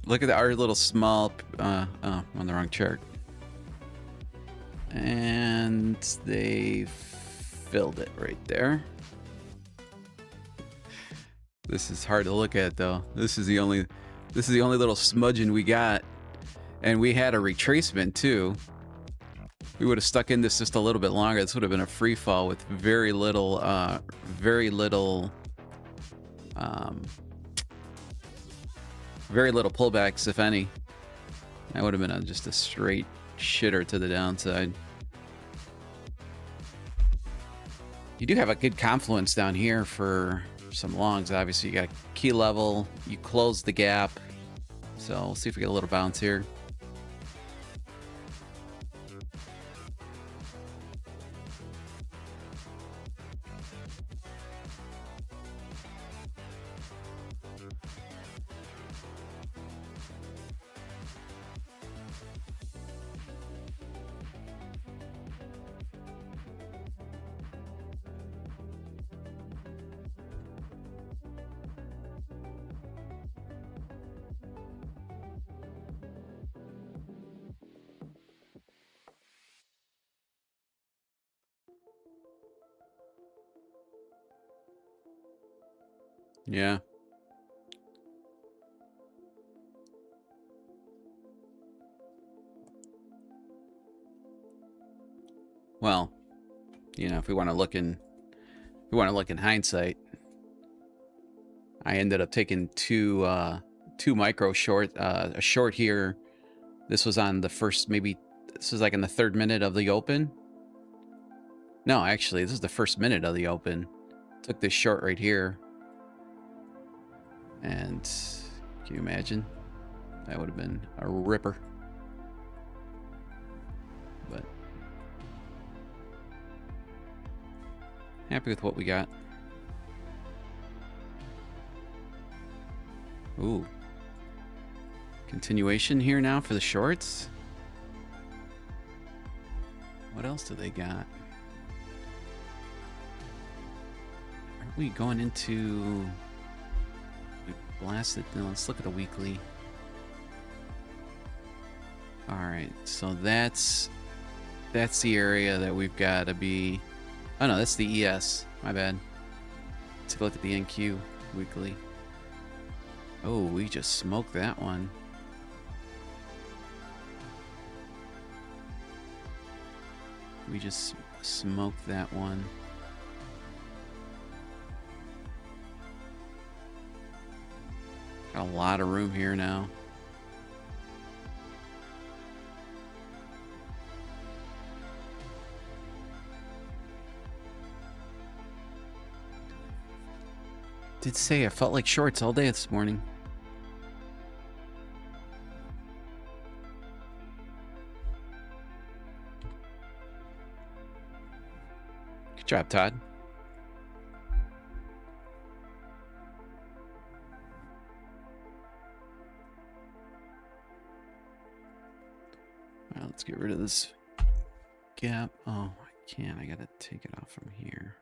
Look at our little small, oh, I'm on the wrong chart. And they filled it right there. This is hard to look at though. This is the only little smudging we got. And we had a retracement too. We would have stuck in this just a little bit longer. This would have been a free fall with very little pullbacks, if any. That would have been just a straight shitter to the downside. You do have a good confluence down here for some longs. Obviously, you got a key level. You close the gap. So we'll see if we get a little bounce here. Yeah. Well, you know, if we want to look in hindsight, I ended up taking two micro short, a short here. This was on the first, maybe this was like in the 3rd minute of the open. No, actually, this is the 1st minute of the open. Took this short right here. And can you imagine? That would have been a ripper. But happy with what we got. Ooh. Continuation here now for the shorts. What else do they got? Are we going into... Blasted. No, let's look at the weekly. All right, so that's the area that we've got to be. Oh no, that's the ES. My bad. Let's take a look at the NQ weekly. Oh, we just smoked that one. We just smoked that one. Got a lot of room here now. Did say I felt like shorts all day this morning. Good job, Todd. Well, let's get rid of this gap. Oh, I can't. I gotta take it off from here.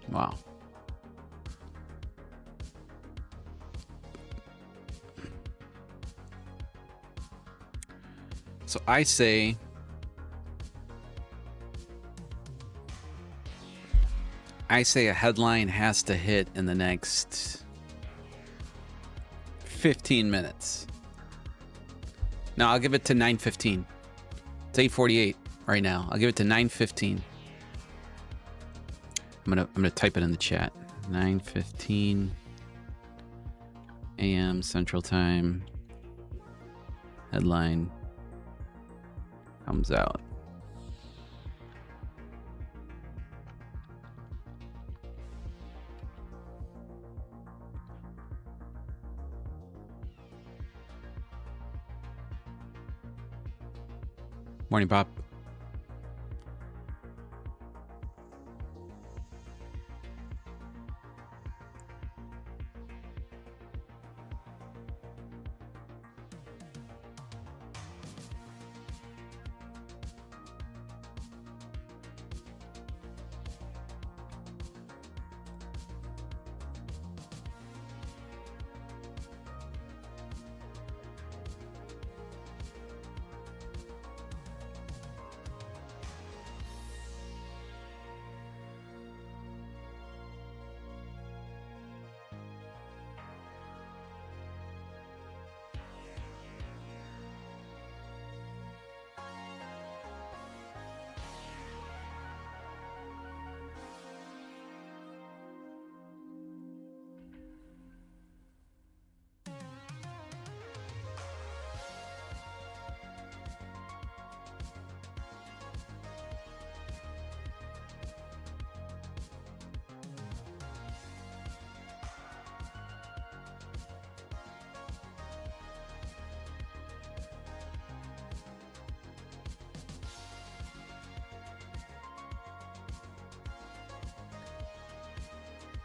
Wow. So I say a headline has to hit in the next 15 minutes. No, I'll give it to 9:15. It's 8:48 right now. I'll give it to 9:15. I'm gonna type it in the chat. 9:15 a.m. Central Time. Headline comes out. Morning, Bob.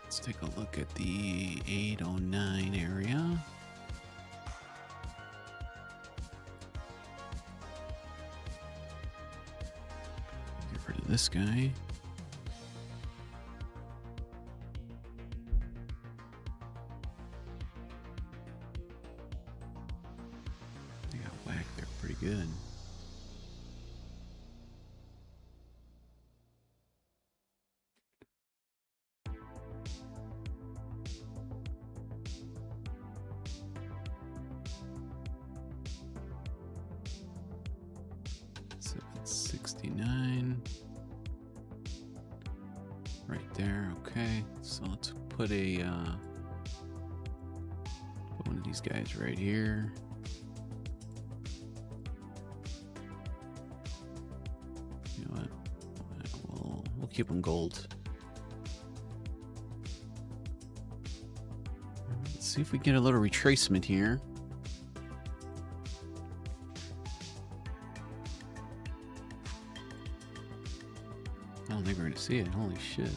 Let's take a look at the 809 area. Get rid of this guy. They got whacked there pretty good. Right there, okay. So let's put put one of these guys right here. You know what? We'll keep them gold. Let's see if we get a little retracement here. I don't think we're gonna see it. Holy shit.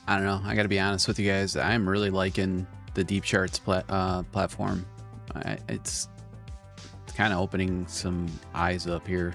I don't know. I got to be honest with you guys. I'm really liking the deep charts platform. It's kind of opening some eyes up here.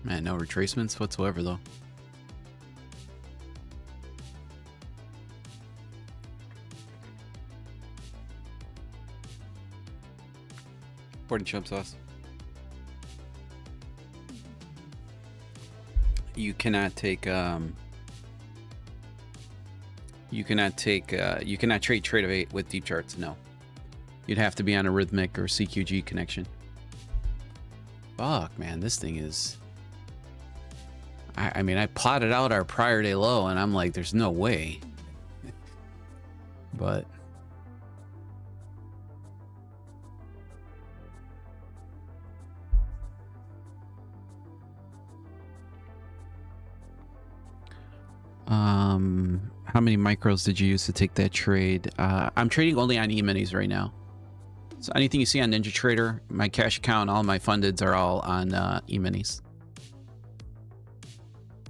Man, no retracements whatsoever, though. Important chump sauce. You cannot take you cannot trade trade of 8 with deep charts. No, you'd have to be on a rhythmic or CQG connection. Fuck, man, this thing is. I mean, I plotted out our prior day low, and I'm like, there's no way. But how many micros did you use to take that trade? I'm trading only on E-minis right now. So anything you see on NinjaTrader, my cash account, all my fundeds are all on E-minis.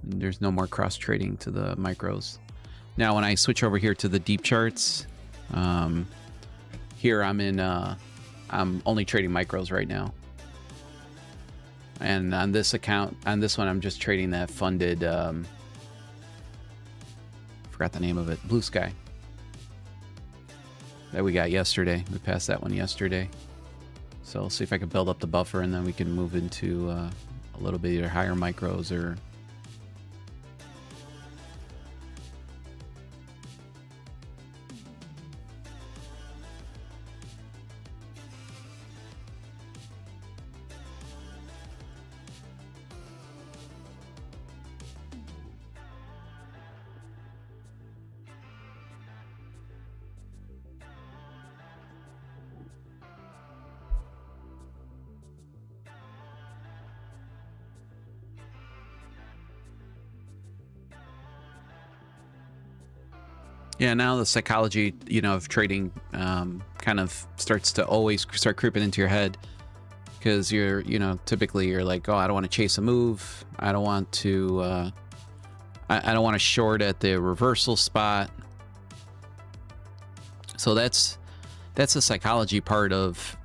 There's no more cross trading to the micros. Now, when I switch over here to the deep charts, here I'm only trading micros right now. And on this account, on this one, I'm just trading that funded, forgot the name of it, Blue Sky, that we got yesterday. We passed that one yesterday. So I'll see if I can build up the buffer, and then we can move into a little bit either higher micros or Yeah, now the psychology, of trading kind of starts to always start creeping into your head, because you're, typically you're like, oh, I don't want to chase a move. I don't want to, I don't want to short at the reversal spot. So that's the psychology part of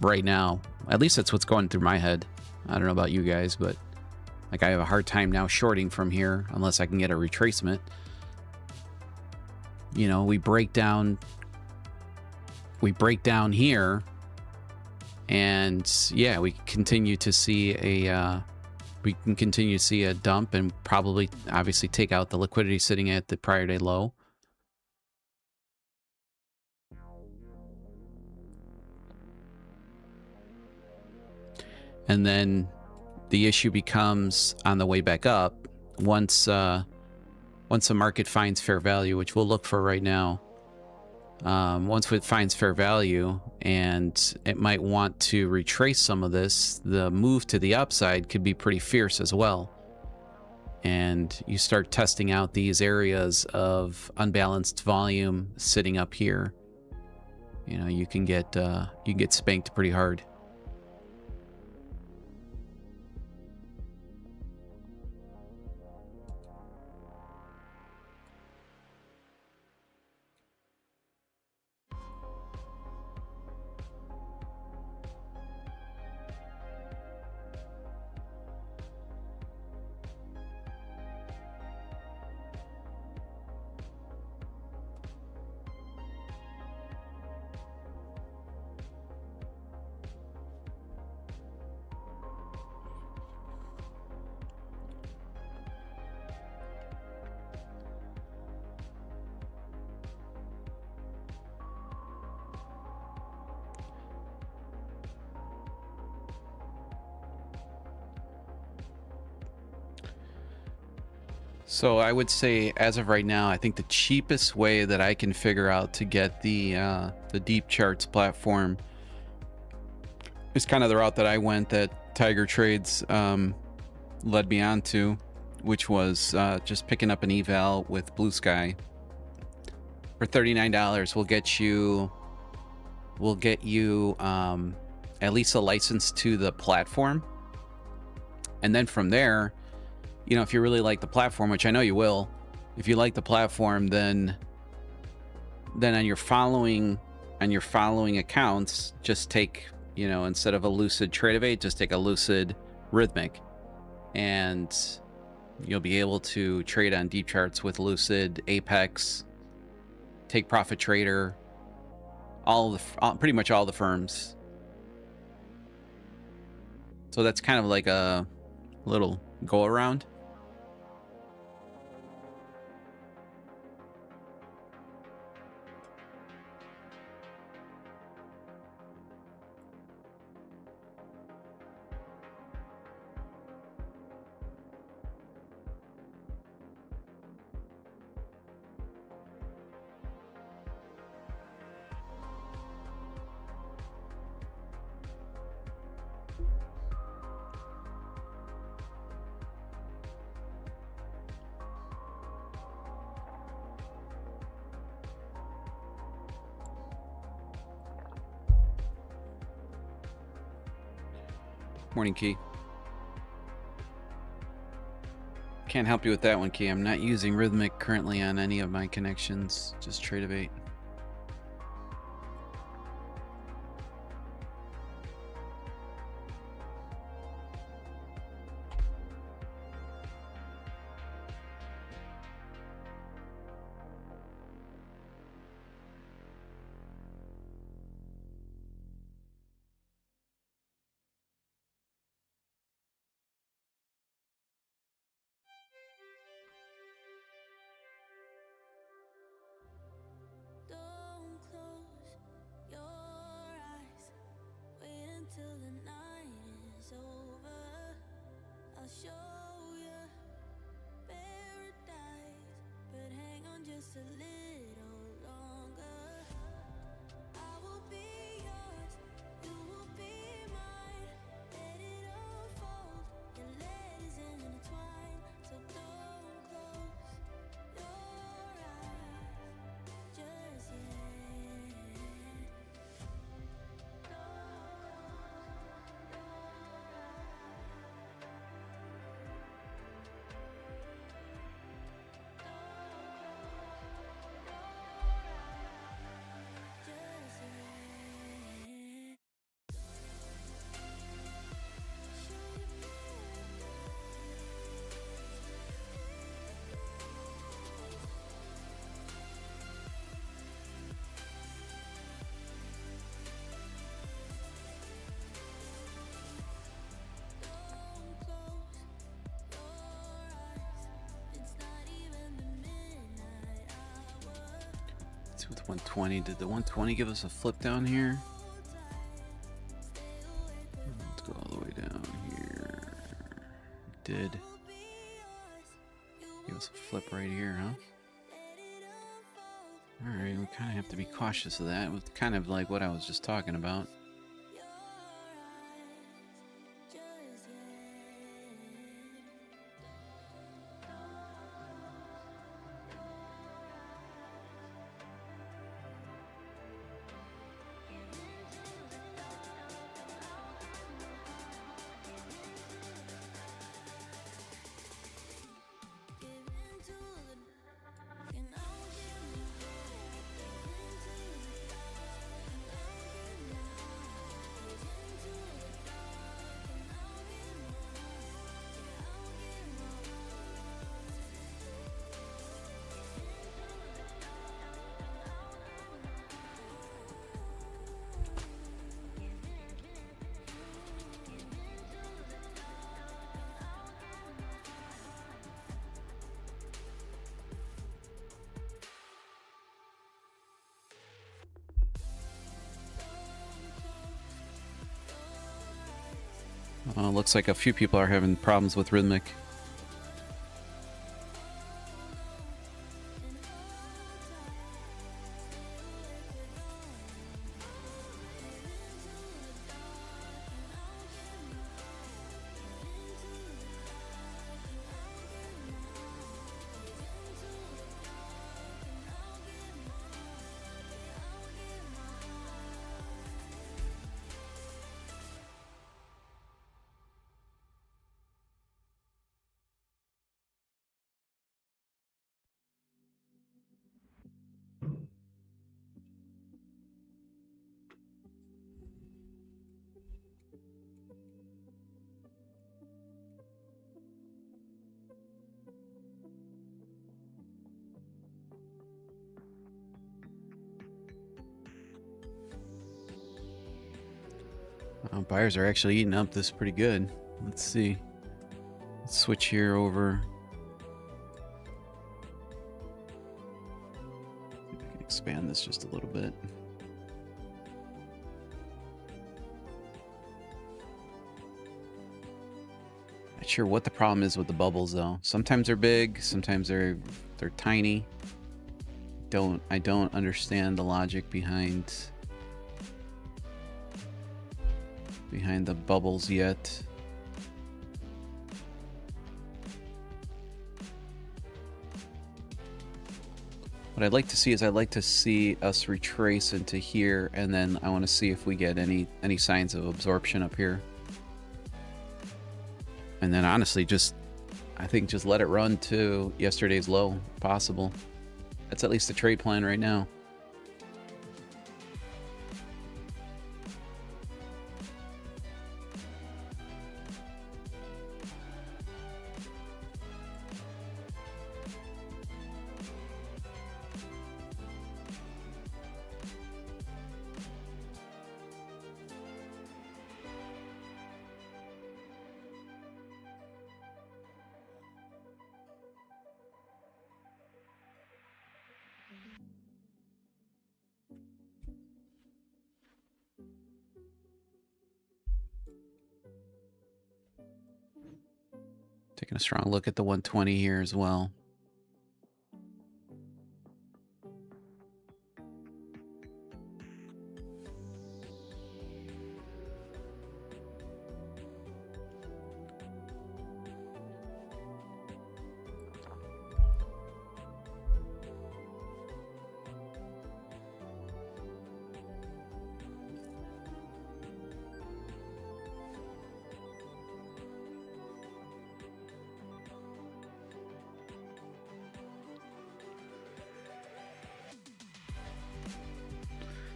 right now. At least that's what's going through my head. I don't know about you guys, but like I have a hard time now shorting from here unless I can get a retracement. We break down here, and yeah, we continue to see a dump, and probably obviously take out the liquidity sitting at the prior day low. And then the issue becomes on the way back up, once the market finds fair value, which we'll look for right now. Once it finds fair value and it might want to retrace some of this, the move to the upside could be pretty fierce as well. And you start testing out these areas of unbalanced volume sitting up here. You can get spanked pretty hard. So I would say, as of right now, I think the cheapest way that I can figure out to get the deep charts platform is kind of the route that I went, that Tiger Trades led me on to, which was just picking up an eval with Blue Sky for $39. We'll get you at least a license to the platform, and then from there, if you really like the platform, which I know you will, if you like the platform, then on your following accounts, just take, instead of a Lucid Trade just take a Lucid Rhythmic, and you'll be able to trade on deep charts with Lucid, Apex, Take Profit Trader, pretty much all the firms. So that's kind of like a little go around. Morning, Key. Can't help you with that one, Key. I'm not using Rhythmic currently on any of my connections, just Trade. with 120. Did the 120 give us a flip down here? Let's go all the way down here. Did give us a flip right here, huh? Alright, we kind of have to be cautious of that. With kind of like what I was just talking about. Looks like a few people are having problems with Rhythmic. Buyers are actually eating up this pretty good. Let's see. Let's switch here over. See if I can expand this just a little bit. Not sure what the problem is with the bubbles though. Sometimes they're big, sometimes they're tiny. I don't understand the logic behind the bubbles yet. What I'd like to see is I'd like to see us retrace into here, and then I want to see if we get any signs of absorption up here. And then honestly, I think just let it run to yesterday's low, if possible. That's at least the trade plan right now. Taking a strong look at the 120 here as well.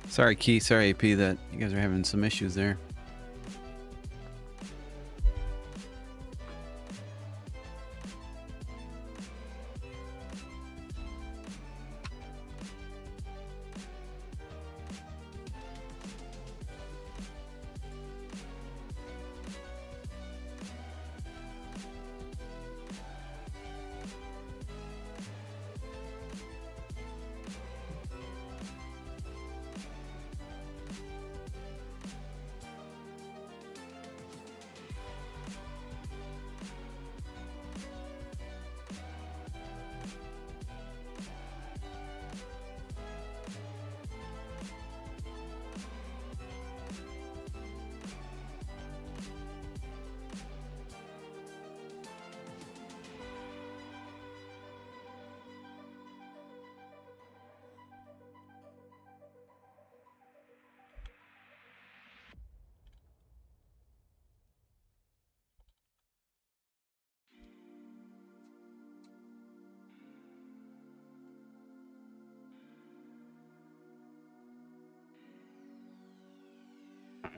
Sorry, Key. Sorry, AP, that you guys are having some issues there.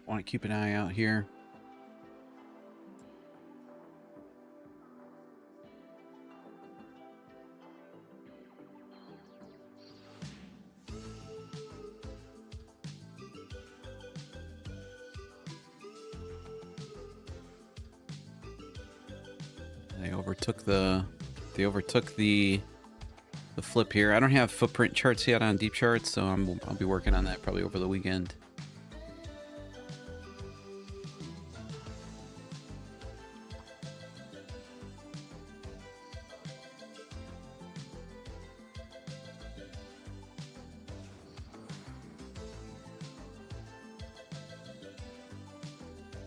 Want to keep an eye out here. They overtook the flip here. I don't have footprint charts yet on deep charts, so I'll be working on that probably over the weekend.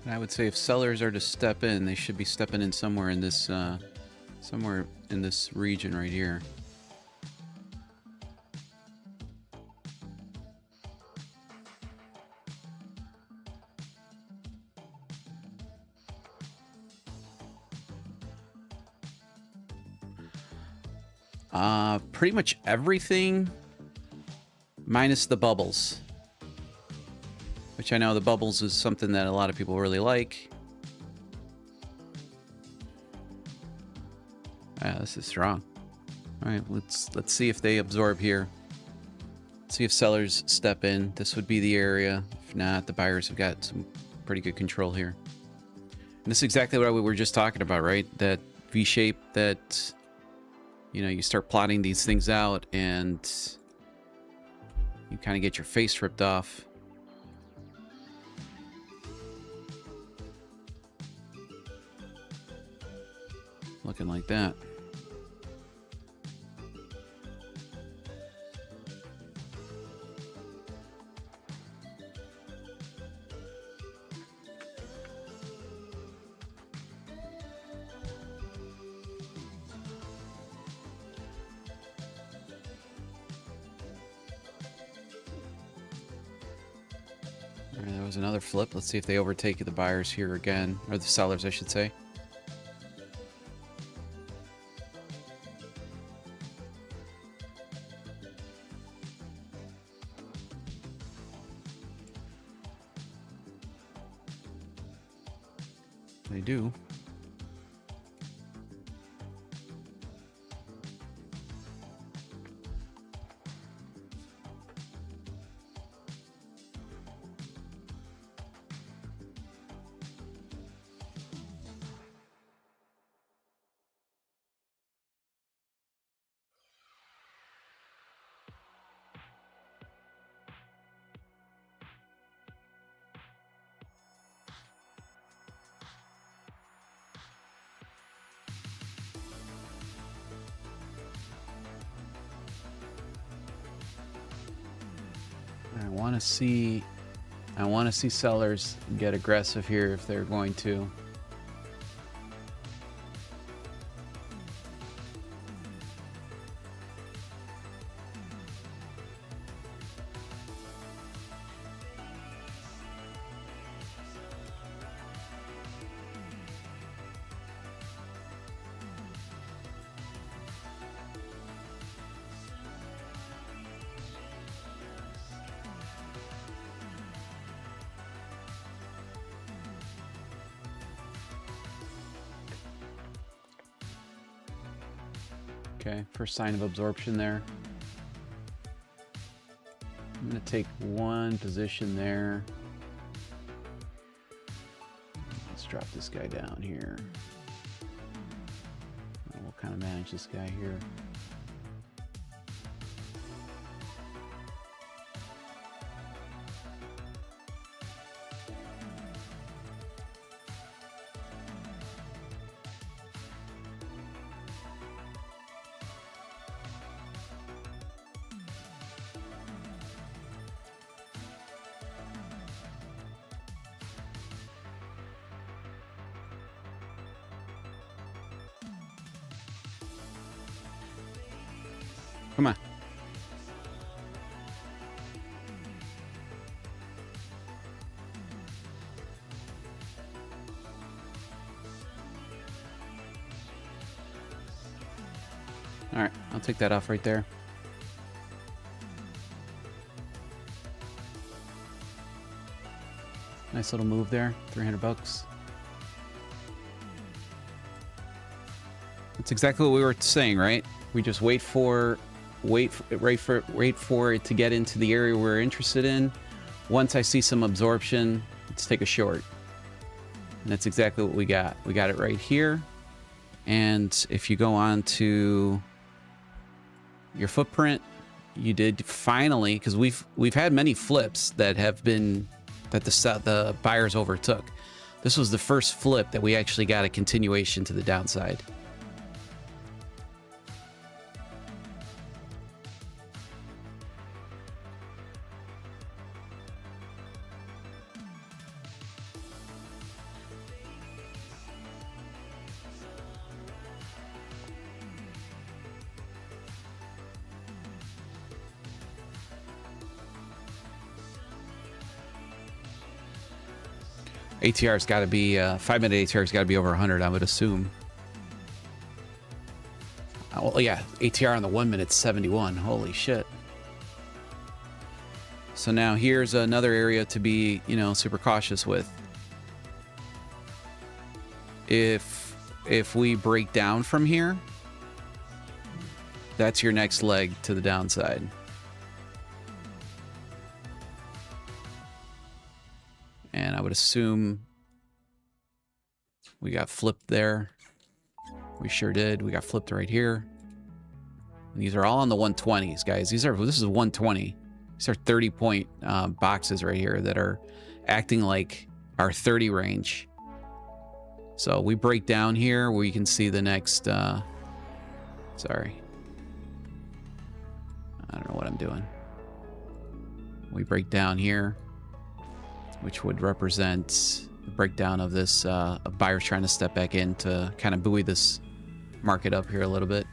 I would say if sellers are to step in, they should be stepping in somewhere in this region right here. Pretty much everything minus the bubbles. Which I know the bubbles is something that a lot of people really like. Yeah, this is strong. All right, let's see if they absorb here. See if sellers step in. This would be the area. If not, the buyers have got some pretty good control here. And this is exactly what we were just talking about, right? That V shape that, you know, you start plotting these things out and you kind of get your face ripped off. Looking like that. All right, there was another flip. Let's see if they overtake the buyers here again, or the sellers, I should say. They do. I want to see sellers get aggressive here if they're going to. Okay, first sign of absorption there. I'm going to take one position there. Let's drop this guy down here. We'll kind of manage this guy here. Come on. All right, I'll take that off right there. Nice little move there. 300 bucks. That's exactly what we were saying, right? We just wait for it to get into the area we're interested in. Once I see some absorption, let's take a short. And that's exactly what we got. We got it right here. And if you go on to your footprint, you did finally, because we've had many flips that have been that the buyers overtook. This was the first flip that we actually got a continuation to the downside. ATR's got to be 5-minute ATR's got to be over 100, I would assume. Well, yeah, ATR on the 1 minute 71. Holy shit. So now here's another area to be, you know, super cautious with. If we break down from here, that's your next leg to the downside. And I would assume we got flipped there. We sure did. We got flipped right here. And these are all on the 120s, guys. This is 120. These are 30-point boxes right here that are acting like our 30 range. So we break down here where you can see the next... sorry. I don't know what I'm doing. We break down here, which would represent the breakdown of this buyers trying to step back in to kind of buoy this market up here a little bit.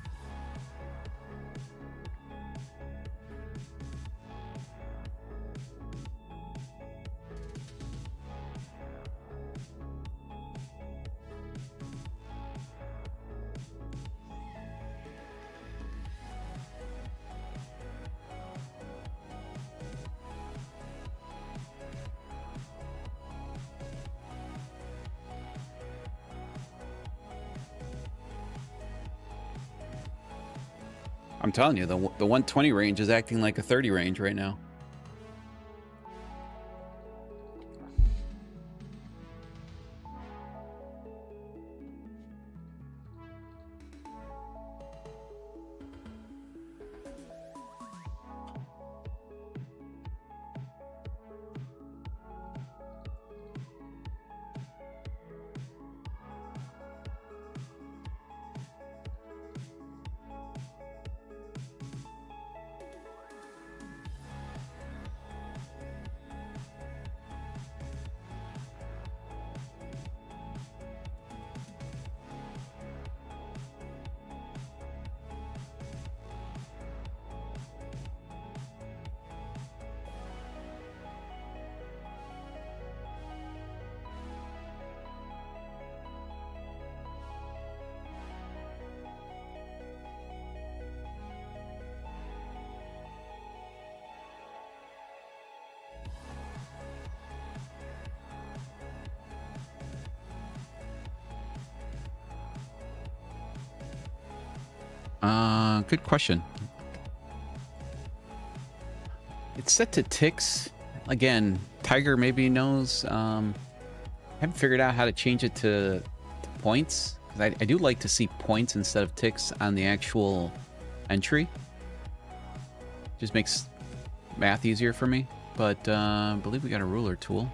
I'm telling you, the 120 range is acting like a 30 range right now. Good question. It's set to ticks. Again, Tiger maybe knows. I haven't figured out how to change it to points. I do like to see points instead of ticks on the actual entry. Just makes math easier for me. But I believe we got a ruler tool.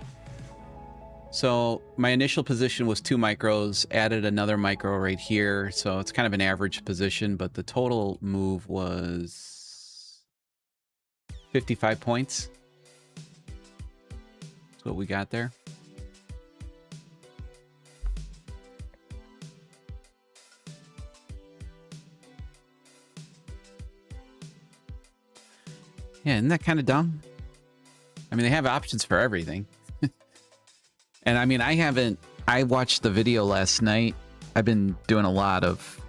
So my initial position was 2 micros, added another micro right here. So it's kind of an average position, but the total move was 55 points. That's what we got there. Yeah, isn't that kind of dumb? I mean, they have options for everything. And I mean, I watched the video last night. I've been doing a lot of,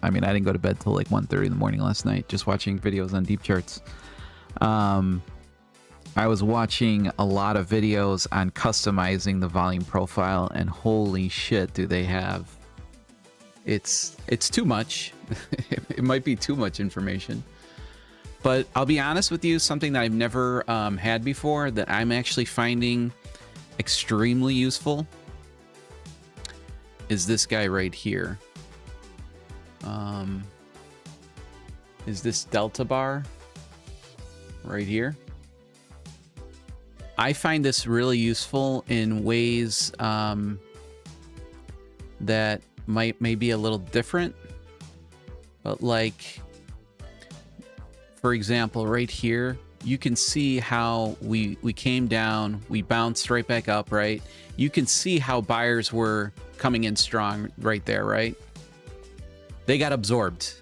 I mean, I didn't go to bed till like 1:30 in the morning last night, just watching videos on deep charts. I was watching a lot of videos on customizing the volume profile, and holy shit, do they have. It's too much. It might be too much information. But I'll be honest with you, something that I've never had before that I'm actually finding extremely useful is this guy right here. Is this delta bar right here? I find this really useful in ways that may be a little different, but like, for example, right here, you can see how we came down, we bounced right back up, right? You can see how buyers were coming in strong right there, right? They got absorbed.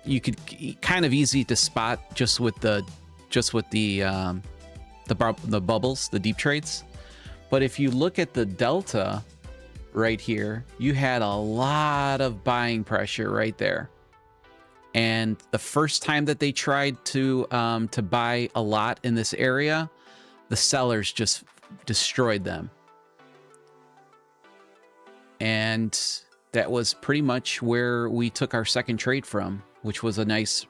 You could kind of easy to spot just with the bubbles, the deep trades. But if you look at the delta right here, you had a lot of buying pressure right there. And the first time that they tried to buy a lot in this area, the sellers just destroyed them. And that was pretty much where we took our second trade from, which was a nice,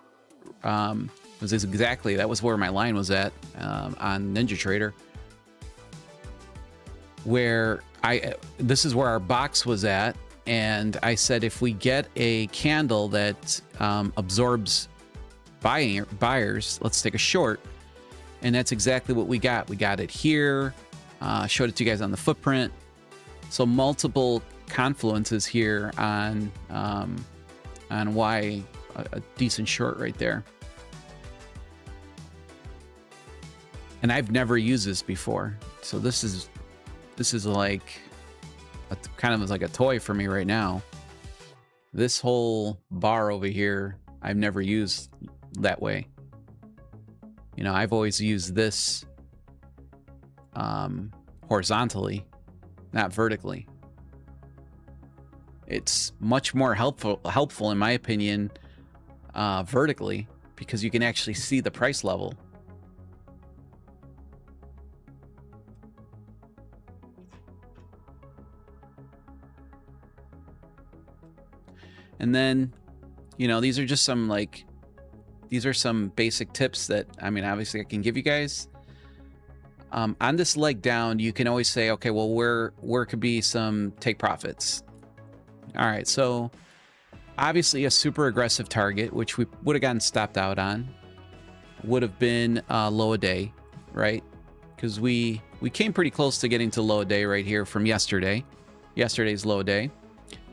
that was where my line was at on NinjaTrader. Where this is where our box was at. And I said, if we get a candle that absorbs buyers, let's take a short. And that's exactly what we got. We got it here. Showed it to you guys on the footprint. So multiple confluences here on why a decent short right there. And I've never used this before, so this is like kind of like a toy for me right now. This whole bar over here, I've never used that way. You know, I've always used this horizontally, not vertically. It's much more helpful in my opinion, vertically, because you can actually see the price level. And then, you know, these are just some these are some basic tips that, I mean, obviously I can give you guys. On this leg down, you can always say, okay, well, where could be some take profits? All right, so obviously a super aggressive target, which we would have gotten stopped out on, would have been low a day, right? Because we came pretty close to getting to low a day right here from yesterday's low day.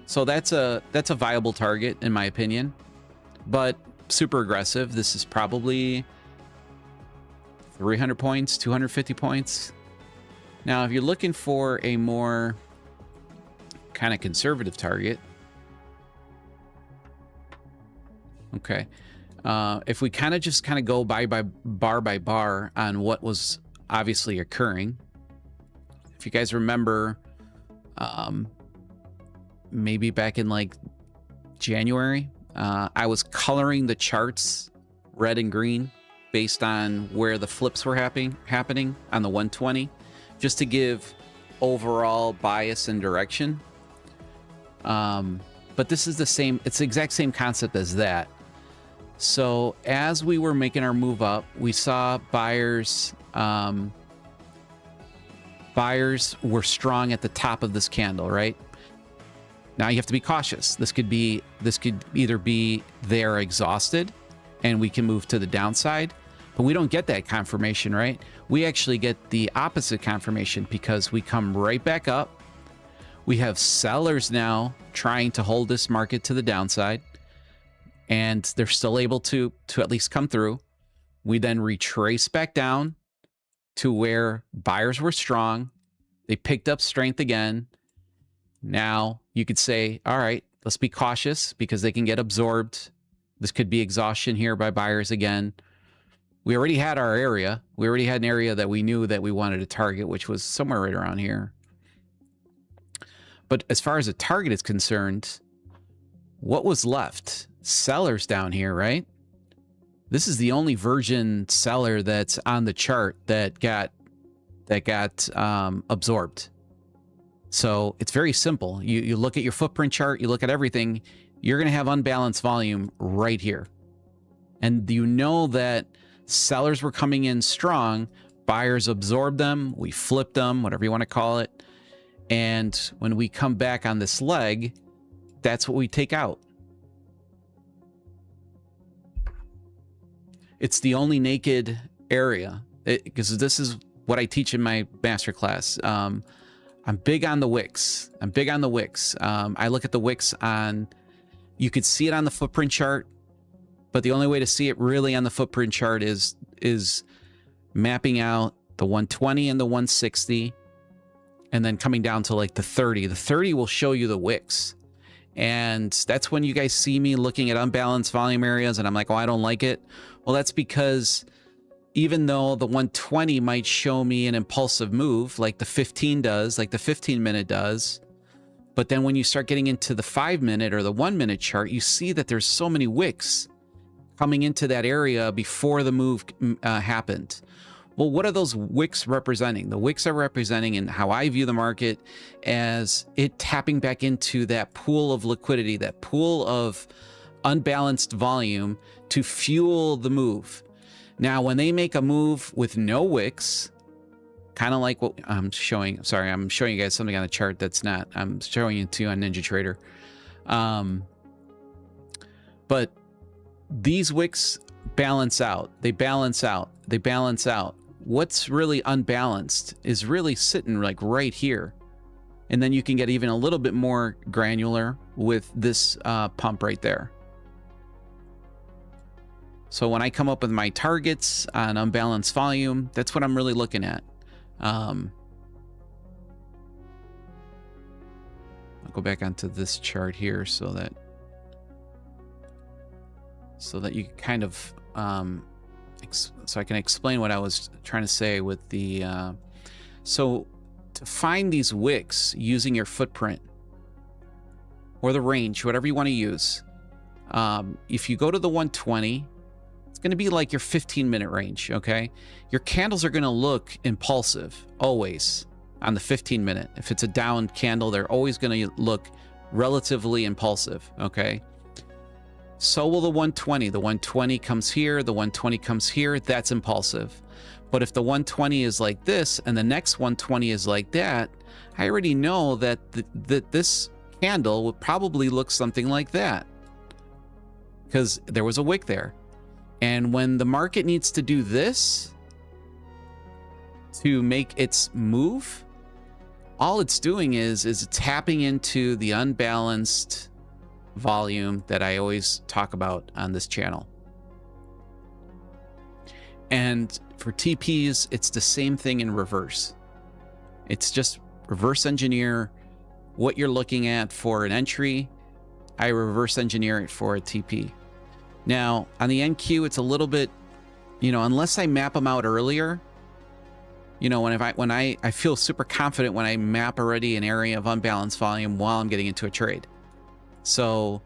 So that's a viable target in my opinion, but super aggressive. This is probably 300 points, 250 points. Now, if you're looking for a more kind of conservative target, okay, if we kind of go by bar on what was obviously occurring, if you guys remember, maybe back in like January, I was coloring the charts red and green based on where the flips were happening on the 120, just to give overall bias and direction. But this is it's the exact same concept as that. So as we were making our move up, we saw buyers were strong at the top of this candle, right? Now you have to be cautious. This could either be they're exhausted and we can move to the downside, but we don't get that confirmation, right? We actually get the opposite confirmation because we come right back up. We have sellers now trying to hold this market to the downside, and they're still able to at least come through. We then retrace back down to where buyers were strong. They picked up strength again. Now you could say, all right, let's be cautious because they can get absorbed. This could be exhaustion here by buyers again. We already had our area. We already had an area that we knew that we wanted to target, which was somewhere right around here. But as far as a target is concerned, what was left? Sellers down here, right? This is the only virgin seller that's on the chart that got absorbed. So it's very simple. You look at your footprint chart, you look at everything, you're going to have unbalanced volume right here. And you know that sellers were coming in strong, buyers absorbed them, we flipped them, whatever you want to call it. And when we come back on this leg, that's what we take out. It's the only naked area, because this is what I teach in my masterclass. I'm big on the wicks. I look at the wicks on, you could see it on the footprint chart, but the only way to see it really on the footprint chart is mapping out the 120 and the 160, and then coming down to like the 30. The 30 will show you the wicks. And that's when you guys see me looking at unbalanced volume areas and I'm like, oh, I don't like it. Well, that's because even though the 120 might show me an impulsive move like the 15 does, like the 15-minute does, but then when you start getting into the 5-minute or the 1-minute chart, you see that there's so many wicks coming into that area before the move happened. Well, what are those wicks representing? The wicks are representing, and how I view the market, as it tapping back into that pool of liquidity, that pool of unbalanced volume to fuel the move. Now, when they make a move with no wicks, kind of like what I'm showing, sorry, I'm showing you guys something on the chart that's not, I'm showing it to you on NinjaTrader. But these wicks balance out, they balance out, they balance out. What's really unbalanced is really sitting like right here. And then you can get even a little bit more granular with this pump right there. So when I come up with my targets on unbalanced volume, that's what I'm really looking at. I'll go back onto this chart here so that you can kind of so I can explain what I was trying to say with the so to find these wicks using your footprint or the range, whatever you want to use, if you go to the 120, it's going to be like your 15-minute range. Okay, your candles are going to look impulsive always on the 15-minute. If it's a down candle, they're always going to look relatively impulsive. Okay, so will the 120. The 120 comes here, the 120 comes here, that's impulsive. But if the 120 is like this and the next 120 is like that, I already know that this candle would probably look something like that, because there was a wick there. And when the market needs to do this to make its move, all it's doing is tapping into the unbalanced volume that I always talk about on this channel. And for TPs, it's the same thing in reverse. It's just reverse engineer what you're looking at for an entry. I reverse engineer it for a TP. Now on the NQ, it's a little bit, you know, unless I map them out earlier, you know, when I feel super confident when I map already an area of unbalanced volume while I'm getting into a trade. So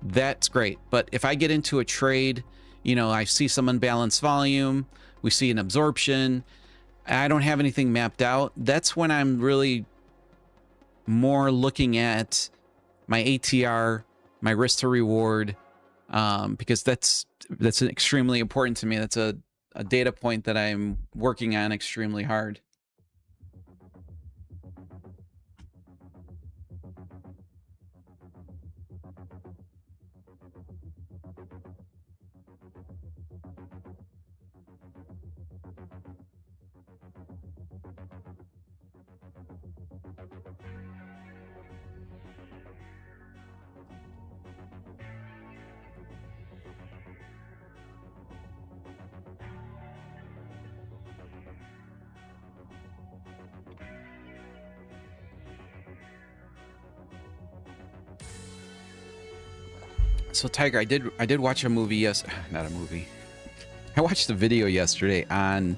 that's great. But if I get into a trade, you know, I see some unbalanced volume, we see an absorption, I don't have anything mapped out, that's when I'm really more looking at my ATR, my risk to reward, because that's extremely important to me. That's a data point that I'm working on extremely hard. So Tiger, I did watch a movie, not a movie. I watched a video yesterday on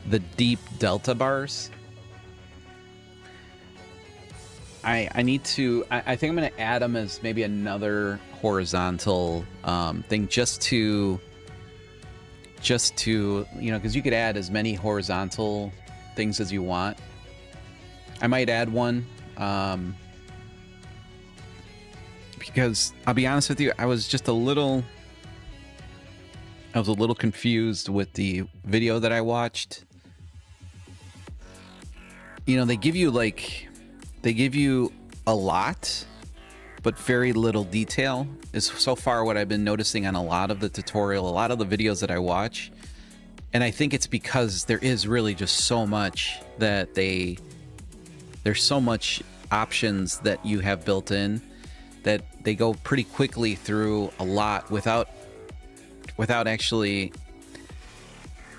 the deep delta bars. I need to, I think I'm going to add them as maybe another horizontal thing, just to just to, you know, because you could add as many horizontal things as you want. I might add one, because I'll be honest with you, I was a little confused with the video that I watched. You know, they give you a lot, but very little detail is so far what I've been noticing on a lot of the tutorial, a lot of the videos that I watch. And I think it's because there is really just so much that there's so much options that you have built in that they go pretty quickly through a lot without actually,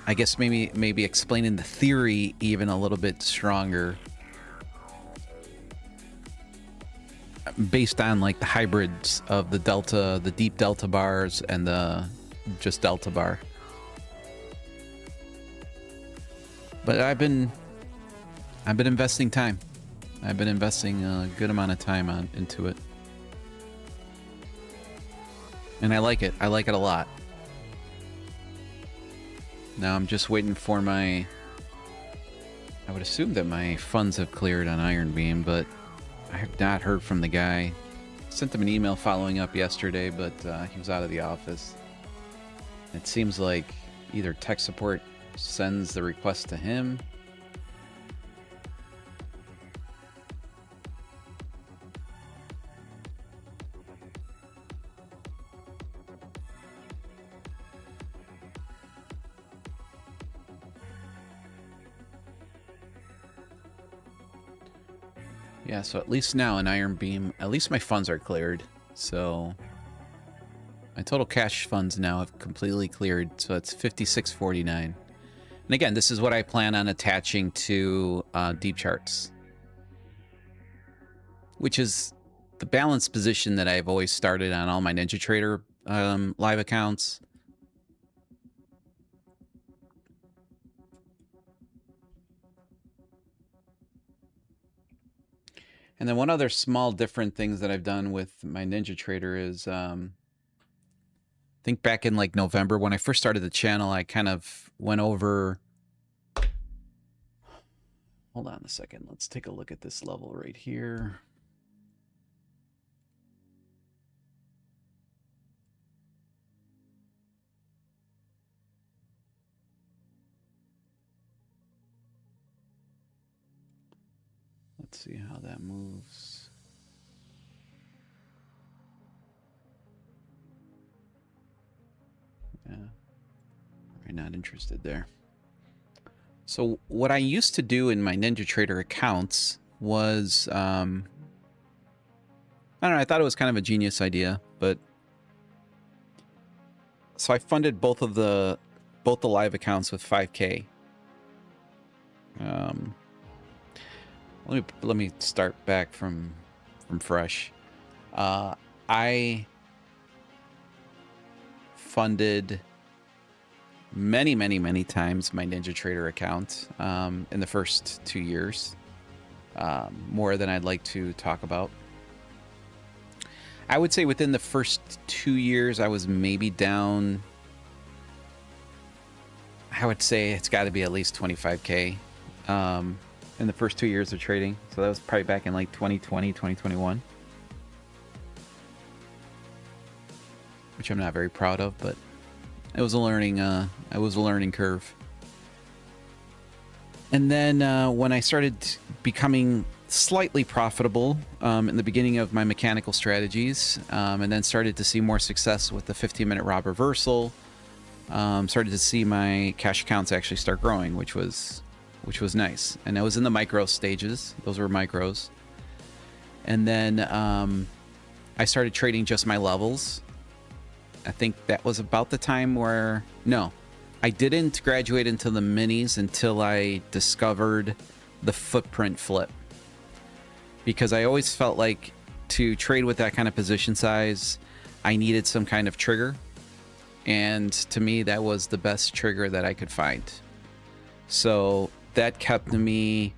I guess, maybe explaining the theory even a little bit stronger, based on like the hybrids of the deep delta bars and the just delta bar. But I've been investing time. I've been investing a good amount of time into it. And I like it. I like it a lot. Now I'm just waiting for I would assume that my funds have cleared on Iron Beam, but I have not heard from the guy. Sent him an email following up yesterday, but he was out of the office. It seems like either tech support sends the request to him, yeah, so at least now in Iron Beam, at least my funds are cleared. So my total cash funds now have completely cleared. So it's 5649. And again, this is what I plan on attaching to deep charts, which is the balanced position that I've always started on all my NinjaTrader live accounts. And then one other small different things that I've done with my NinjaTrader is, I think back in like November when I first started the channel, I kind of went over. Hold on a second. Let's take a look at this level right here. Let's see how that moves. Yeah, I'm not interested there. So what I used to do in my NinjaTrader accounts was, I don't know, I thought it was kind of a genius idea, but so I funded both the live accounts with 5K. Let me start back from fresh. I funded many times my NinjaTrader account in the first 2 years, more than I'd like to talk about. I would say within the first 2 years, I was maybe down. I would say it's got to be at least 25K in the first 2 years of trading. So that was probably back in like 2020, 2021, which I'm not very proud of, but it was a learning curve. And then when I started becoming slightly profitable in the beginning of my mechanical strategies, and then started to see more success with the 15-minute Rob reversal, started to see my cash accounts actually start growing, which was nice. And I was in the micro stages. Those were micros. And then I started trading just my levels. I think that was about the time where, no, I didn't graduate into the minis until I discovered the footprint flip. Because I always felt like to trade with that kind of position size, I needed some kind of trigger. And to me, that was the best trigger that I could find. So that kept me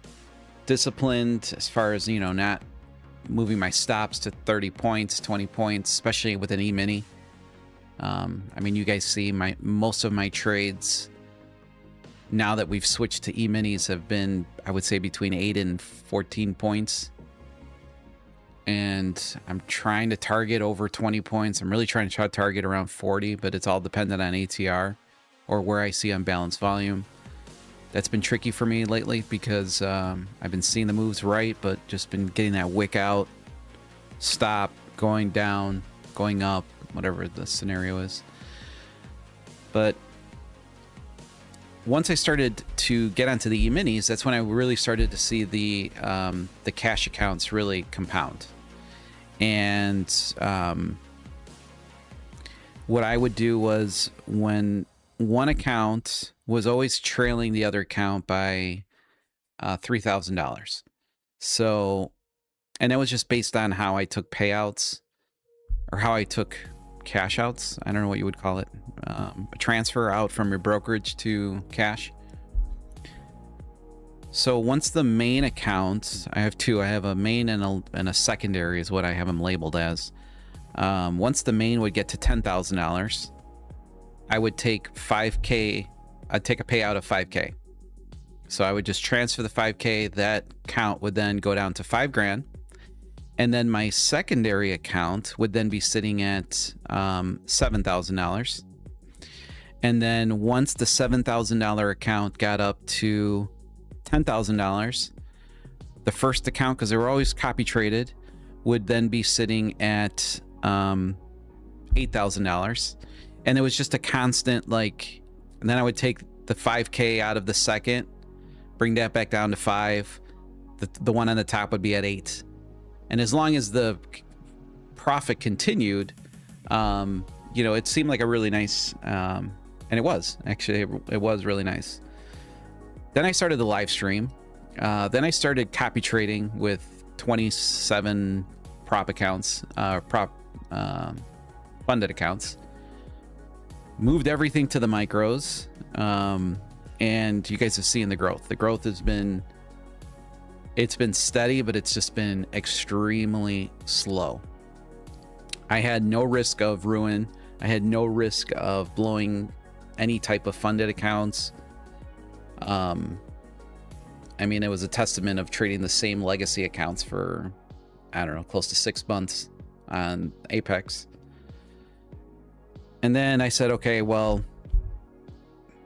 disciplined as far as, you know, not moving my stops to 30 points, 20 points, especially with an E-mini. I mean, you guys see most of my trades now that we've switched to E-minis have been, I would say, between 8 and 14 points. And I'm trying to target over 20 points. I'm really trying to target around 40, but it's all dependent on ATR or where I see unbalanced volume. That's been tricky for me lately because I've been seeing the moves right, but just been getting that wick out, stop, going down, going up, whatever the scenario is. But once I started to get onto the E-minis, that's when I really started to see the cash accounts really compound. And what I would do was, when one account was always trailing the other account by $3,000. So, and that was just based on how I took payouts or how I took cash outs. I don't know what you would call it. A transfer out from your brokerage to cash. So once the main account, I have two. I have a main and a secondary is what I have them labeled as. Once the main would get to $10,000, I would take 5K. I'd take a payout of 5K. So I would just transfer the 5K. That count would then go down to $5,000. And then my secondary account would then be sitting at $7,000. And then once the $7,000 account got up to $10,000, the first account, because they were always copy traded, would then be sitting at $8,000. And it was just a constant, like, and then I would take the 5K out of the second, bring that back down to 5. The one on the top would be at 8. And as long as the profit continued, you know, it seemed like a really nice, and it was actually, it was really nice. Then I started the live stream. Then I started copy trading with 27 prop accounts, funded accounts. Moved everything to the micros, and you guys have seen the growth. The growth has been, it's been steady, but it's just been extremely slow. I had no risk of ruin. I had no risk of blowing any type of funded accounts. I mean, it was a testament of trading the same legacy accounts for, I don't know, close to 6 months on Apex. And then I said, okay, well,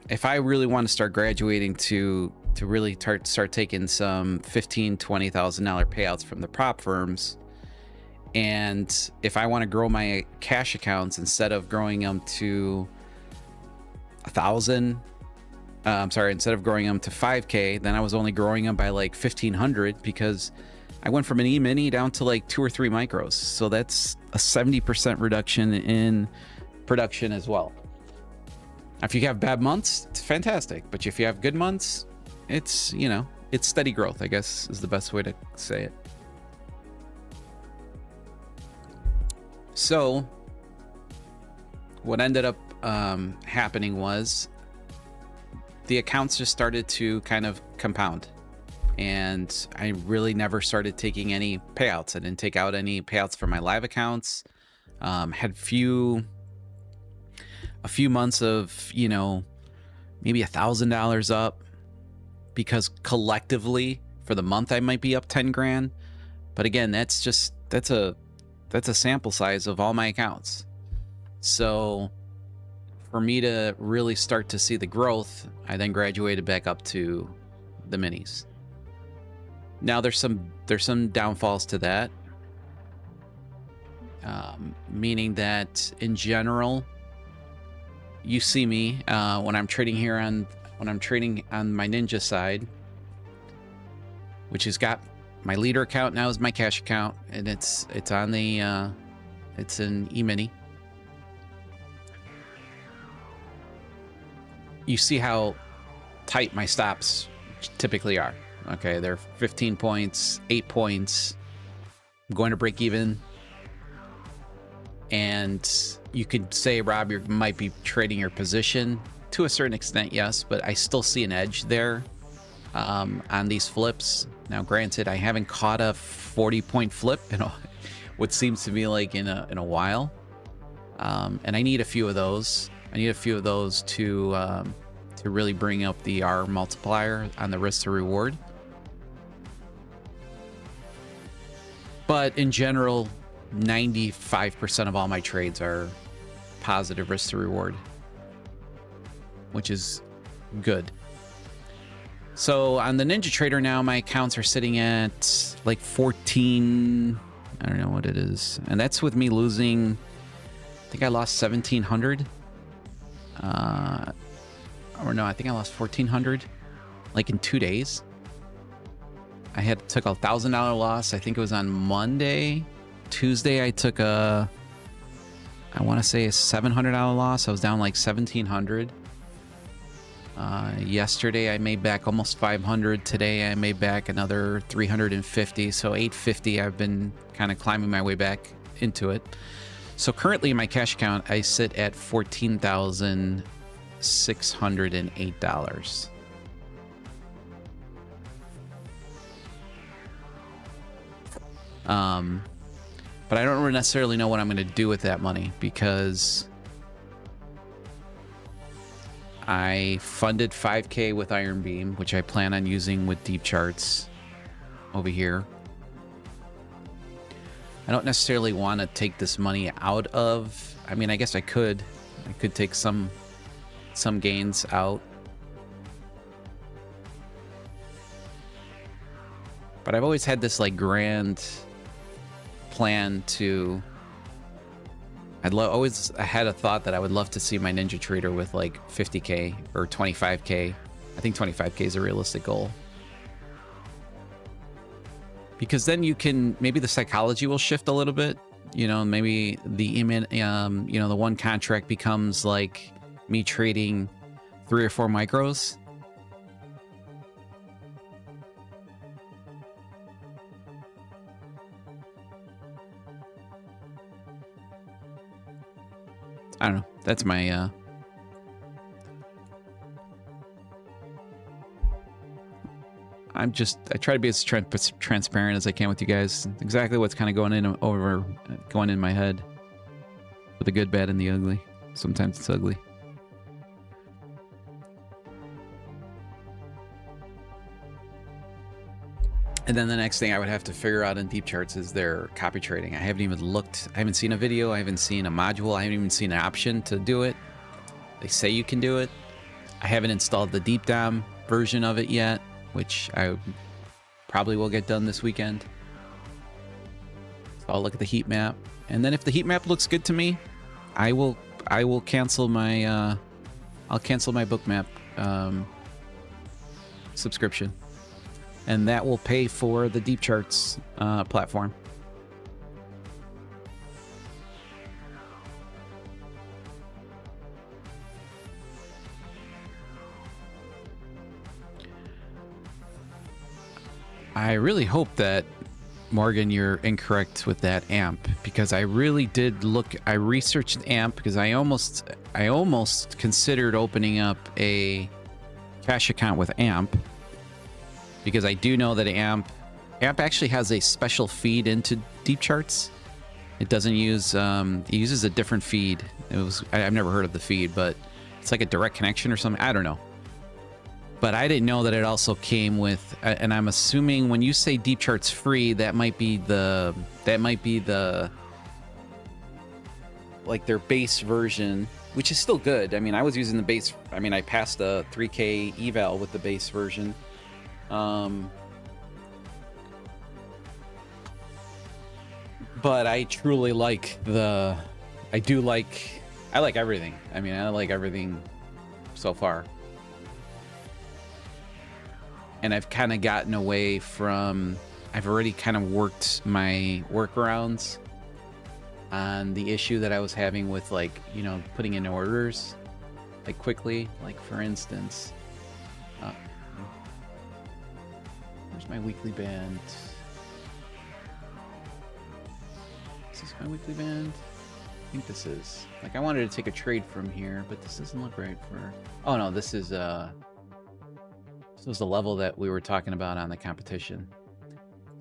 if I really want to start graduating to really start taking some $15,000, $20,000 payouts from the prop firms, and if I want to grow my cash accounts instead of growing them to 1,000, instead of growing them to 5K, then I was only growing them by like 1,500 because I went from an E-mini down to like 2 or 3 micros. So that's a 70% reduction in production as well. If you have bad months, it's fantastic. But if you have good months, it's, you know, it's steady growth, I guess is the best way to say it. So what ended up happening was the accounts just started to kind of compound, and I really never started taking any payouts. I didn't take out any payouts for my live accounts. Had a few months of, you know, maybe $1,000 up, because collectively for the month I might be up 10 grand. But again, that's a sample size of all my accounts. So for me to really start to see the growth, I then graduated back up to the minis. Now there's some downfalls to that, meaning that in general, you see me when I'm trading here on my Ninja side, which has got my leader account now is my cash account, and it's on the it's an E-mini. You see how tight my stops typically are. Okay, they're 15 points, 8 points. I'm going to break even. And you could say, Rob, you might be trading your position to a certain extent, yes, but I still see an edge there on these flips. Now, granted, I haven't caught a 40-point flip in what seems to me like in a while. And I need a few of those. I need a few of those to really bring up the R multiplier on the risk to reward. But in general, 95% of all my trades are positive risk to reward, which is good. So on the Ninja Trader now, my accounts are sitting at like 14. I don't know what it is. And that's with me losing, I think I lost 1,700. Or no, I think I lost 1,400 like in 2 days. I took a $1,000 loss. I think it was on Monday. Tuesday, I took I want to say a $700 loss. I was down like 1,700. Yesterday, I made back almost 500. Today, I made back another 350. So 850, I've been kind of climbing my way back into it. So currently in my cash account, I sit at $14,608. But I don't necessarily know what I'm going to do with that money, because I funded 5K with Iron Beam, which I plan on using with deep charts over here. I don't necessarily want to take this money out of, I mean, I guess I could take some gains out. But I've always had this like grand plan to, always had a thought that I would love to see my Ninja Trader with like 50K or 25K. I think 25K is a realistic goal. Because then you can, maybe the psychology will shift a little bit. You know, maybe the the one contract becomes like me trading 3 or 4 micros. I don't know. That's my I try to be as transparent as I can with you guys. Exactly what's kind of going in my head. For the good, bad, and the ugly. Sometimes it's ugly. And then the next thing I would have to figure out in deep charts is their copy trading. I haven't even looked. I haven't seen a video. I haven't seen a module. I haven't even seen an option to do it. They say you can do it. I haven't installed the deep dom version of it yet, which I probably will get done this weekend. So I'll look at the heat map, and then if the heat map looks good to me, I will cancel my I'll cancel my bookmap subscription, and that will pay for the deep charts platform. I really hope that, Morgan, you're incorrect with that AMP, because I really did look. I researched AMP because I almost considered opening up a cash account with AMP, because I do know that AMP actually has a special feed into deep charts. It doesn't use it uses a different feed. I've never heard of the feed, but it's like a direct connection or something. I don't know. But I didn't know that it also came with, and I'm assuming when you say deep charts free, that might be the like their base version, which is still good. I mean, I was using the base. I mean, I passed a 3K eval with the base version. But I truly like I like everything. I mean, I like everything so far. And I've kind of gotten away from, I've already kind of worked my workarounds on the issue that I was having with, like, you know, putting in orders like quickly. Like, for instance, where's my weekly band? Is this my weekly band? I think this is. Like, I wanted to take a trade from here, but this doesn't look right for, oh no, this is this was the level that we were talking about on the competition.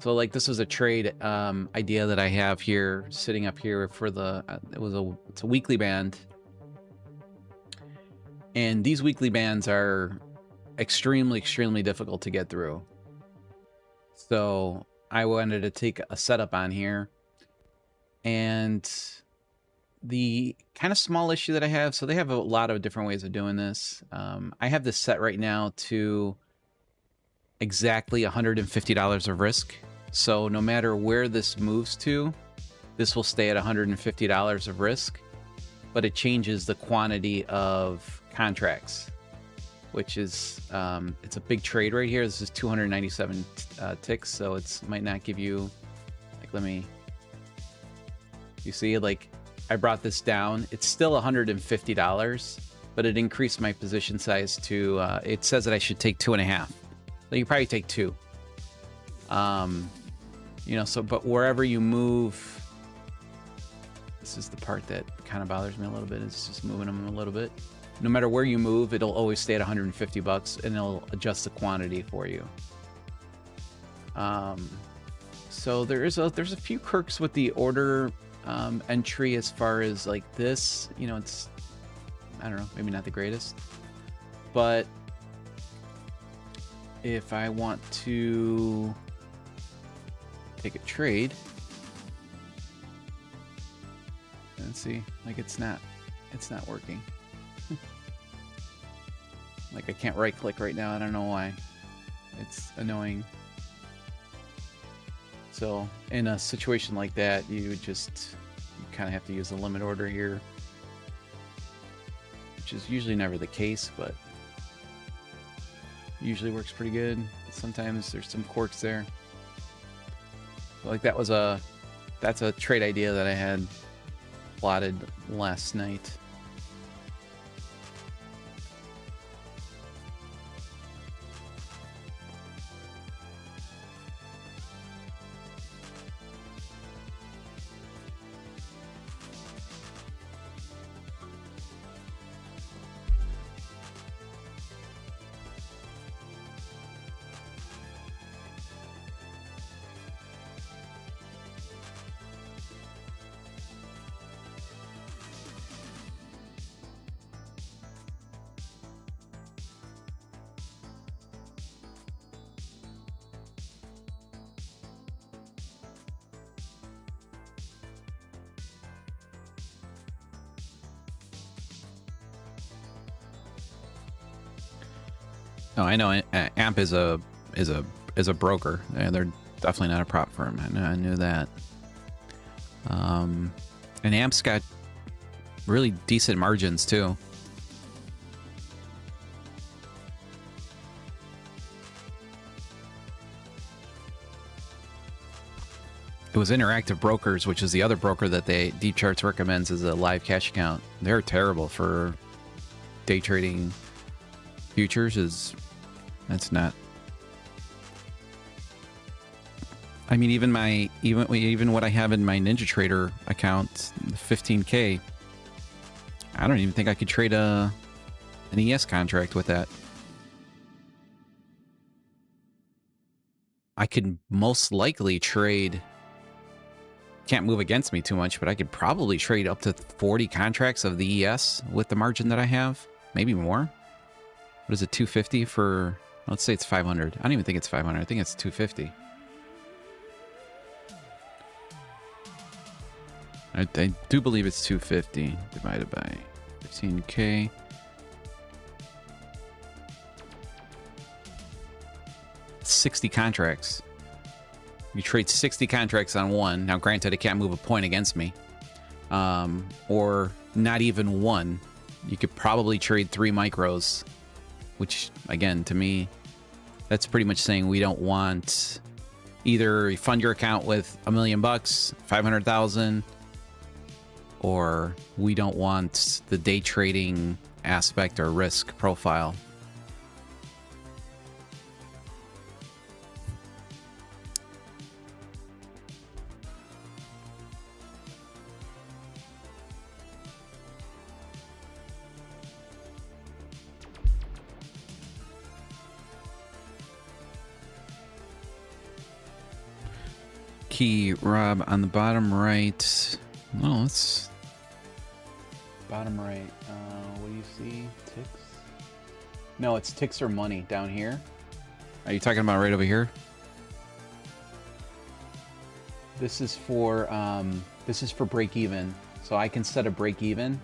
So like this was a trade idea that I have here, sitting up here for the, it's a weekly band. And these weekly bands are extremely, extremely difficult to get through. So I wanted to take a setup on here. And the kind of small issue that I have, so they have a lot of different ways of doing this. I have this set right now to exactly $150 of risk. So no matter where this moves to, this will stay at $150 of risk, but it changes the quantity of contracts, which is, it's a big trade right here. This is 297 ticks, so it's might not give you, like, let me, you see, like, I brought this down. It's still $150, but it increased my position size to, it says that I should take 2.5. So you probably take 2. You know, so, but wherever you move, this is the part that kind of bothers me a little bit. It's just moving them a little bit. No matter where you move, it'll always stay at $150 and it'll adjust the quantity for you. So there's a few quirks with the order entry as far as like this, you know, it's, I don't know, maybe not the greatest, but if I want to take a trade, let's see, like it's not working. Like I can't right click right now. I don't know why. It's annoying. So in a situation like that, you kind of have to use a limit order here, which is usually never the case, but usually works pretty good. Sometimes there's some quirks there. Like that's a trade idea that I had plotted last night. Oh, I know. AMP is a broker. They're definitely not a prop firm. I knew that. And AMP's got really decent margins too. It was Interactive Brokers, which is the other broker that Deep Charts recommends as a live cash account. They're terrible for day trading futures. That's not. I mean, even what I have in my NinjaTrader account, 15K. I don't even think I could trade an ES contract with that. I could most likely trade. Can't move against me too much, but I could probably trade up to 40 contracts of the ES with the margin that I have, maybe more. What is it, 250 for? Let's say it's 500. I don't even think it's 500. I think it's 250. I do believe it's 250 divided by 15K. It's 60 contracts. You trade 60 contracts on one. Now, granted, it can't move a point against me. Or not even one. You could probably trade 3 micros, which, again, to me, that's pretty much saying we don't want either fund your account with $1 million, 500,000, or we don't want the day trading aspect or risk profile. key, Rob, on the bottom right. Well, let's... Bottom right. What do you see? Ticks? No, it's ticks or money down here. Are you talking about right over here? This is for break even. So I can set a break even,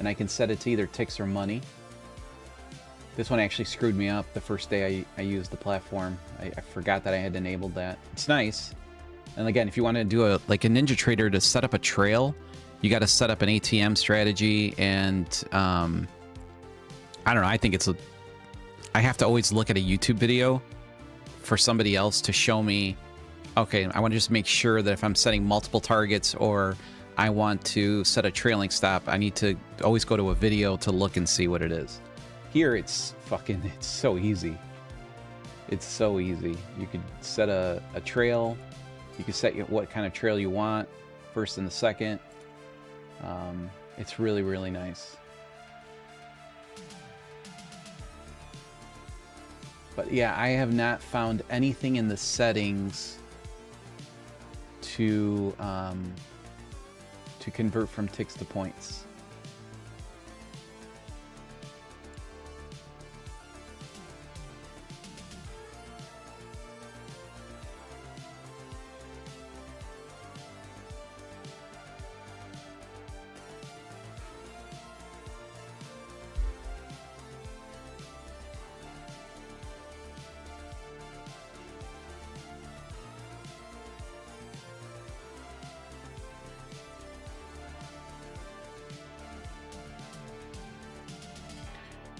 and I can set it to either ticks or money. This one actually screwed me up the first day I used the platform. I forgot that I had enabled that. It's nice. And again, if you want to do like a Ninja Trader to set up a trail, you got to set up an ATM strategy. And I don't know. I think I have to always look at a YouTube video for somebody else to show me, okay, I want to just make sure that if I'm setting multiple targets or I want to set a trailing stop, I need to always go to a video to look and see what it is. Here, it's so easy. It's so easy. You could set a trail. You can set what kind of trail you want, first and the second. It's really, really nice. But yeah, I have not found anything in the settings to convert from ticks to points.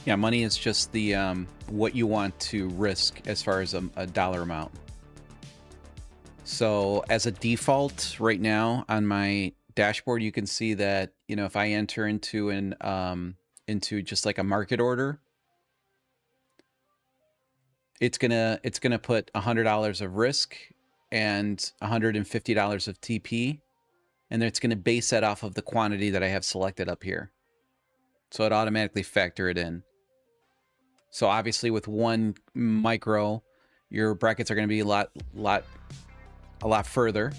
Yeah, money is just the what you want to risk as far as a dollar amount. So as a default right now on my dashboard, you can see that, you know, if I enter into into just like a market order, it's gonna put $100 of risk and $150 of TP, and then it's gonna base that off of the quantity that I have selected up here. So it automatically factor it in. So obviously with 1 micro, your brackets are going to be a lot further.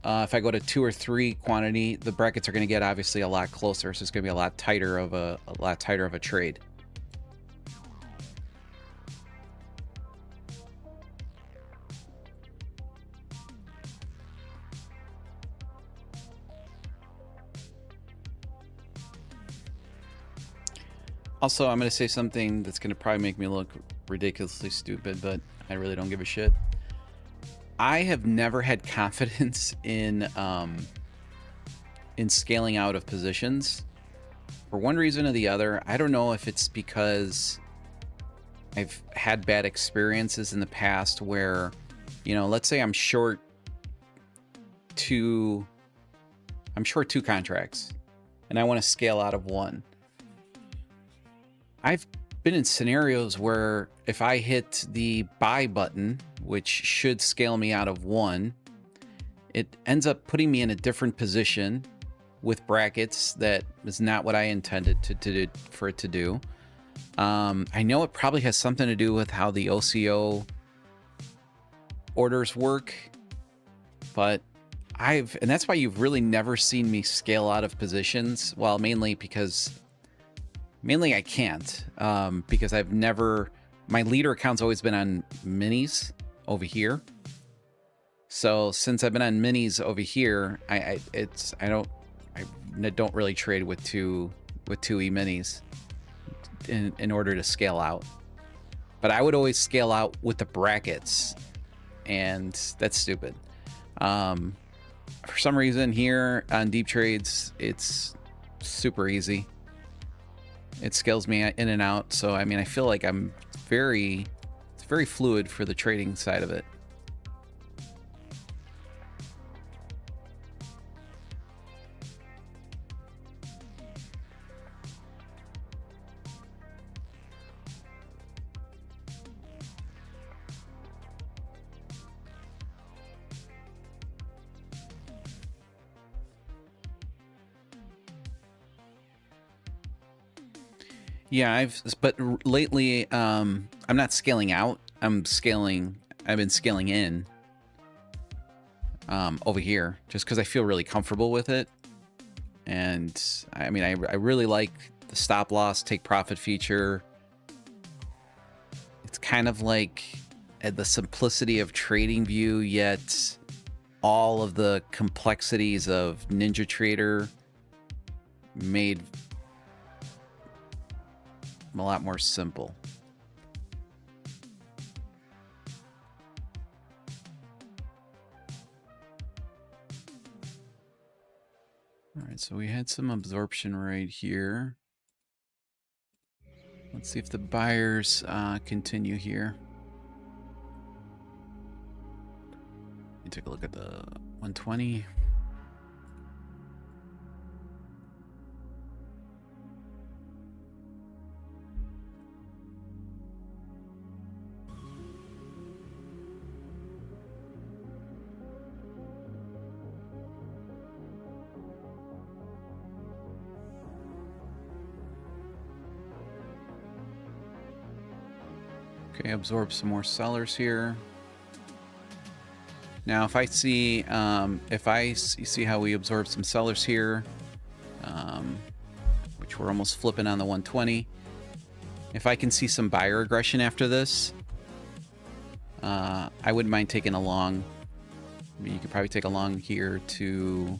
If I go to 2 or 3 quantity, the brackets are going to get obviously a lot closer. So it's going to be a lot tighter of a trade. Also, I'm going to say something that's going to probably make me look ridiculously stupid, but I really don't give a shit. I have never had confidence in scaling out of positions for one reason or the other. I don't know if it's because I've had bad experiences in the past where, you know, let's say I'm short 2 contracts and I want to scale out of 1. I've been in scenarios where if I hit the buy button, which should scale me out of 1, it ends up putting me in a different position with brackets that is not what I intended for it to do. I know it probably has something to do with how the OCO orders work, but and that's why you've really never seen me scale out of positions. Well, mainly I can't, because my leader account's always been on minis over here. So since I've been on minis over here, I don't really trade with 2E minis in order to scale out. But I would always scale out with the brackets, and that's stupid. For some reason here on deep trades, it's super easy. It scales me in and out. So, I mean, I feel like it's very fluid for the trading side of it. Yeah, but lately, I'm not scaling out. I've been scaling in. over here, just because I feel really comfortable with it. And I mean, I really like the stop loss, take profit feature. It's kind of like the simplicity of TradingView, yet all of the complexities of NinjaTrader made a lot more simple. All right, so we had some absorption right here. Let's see if the buyers continue here. Let me take a look at the 120. Okay, absorb some more sellers here. Now, if I see, see how we absorb some sellers here, which we're almost flipping on the 120. If I can see some buyer aggression after this, I wouldn't mind taking a long. I mean, you could probably take a long here to.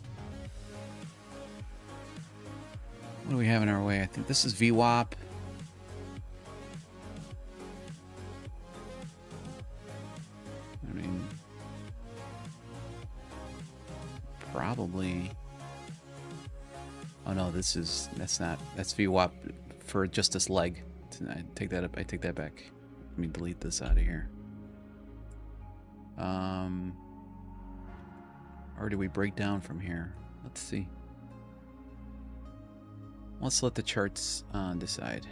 What do we have in our way? I think this is VWAP. I mean, probably. Oh no, that's VWAP for just this leg. I take that up. I take that back. Let me delete this out of here. Or do we break down from here? Let's see. Let's let the charts decide.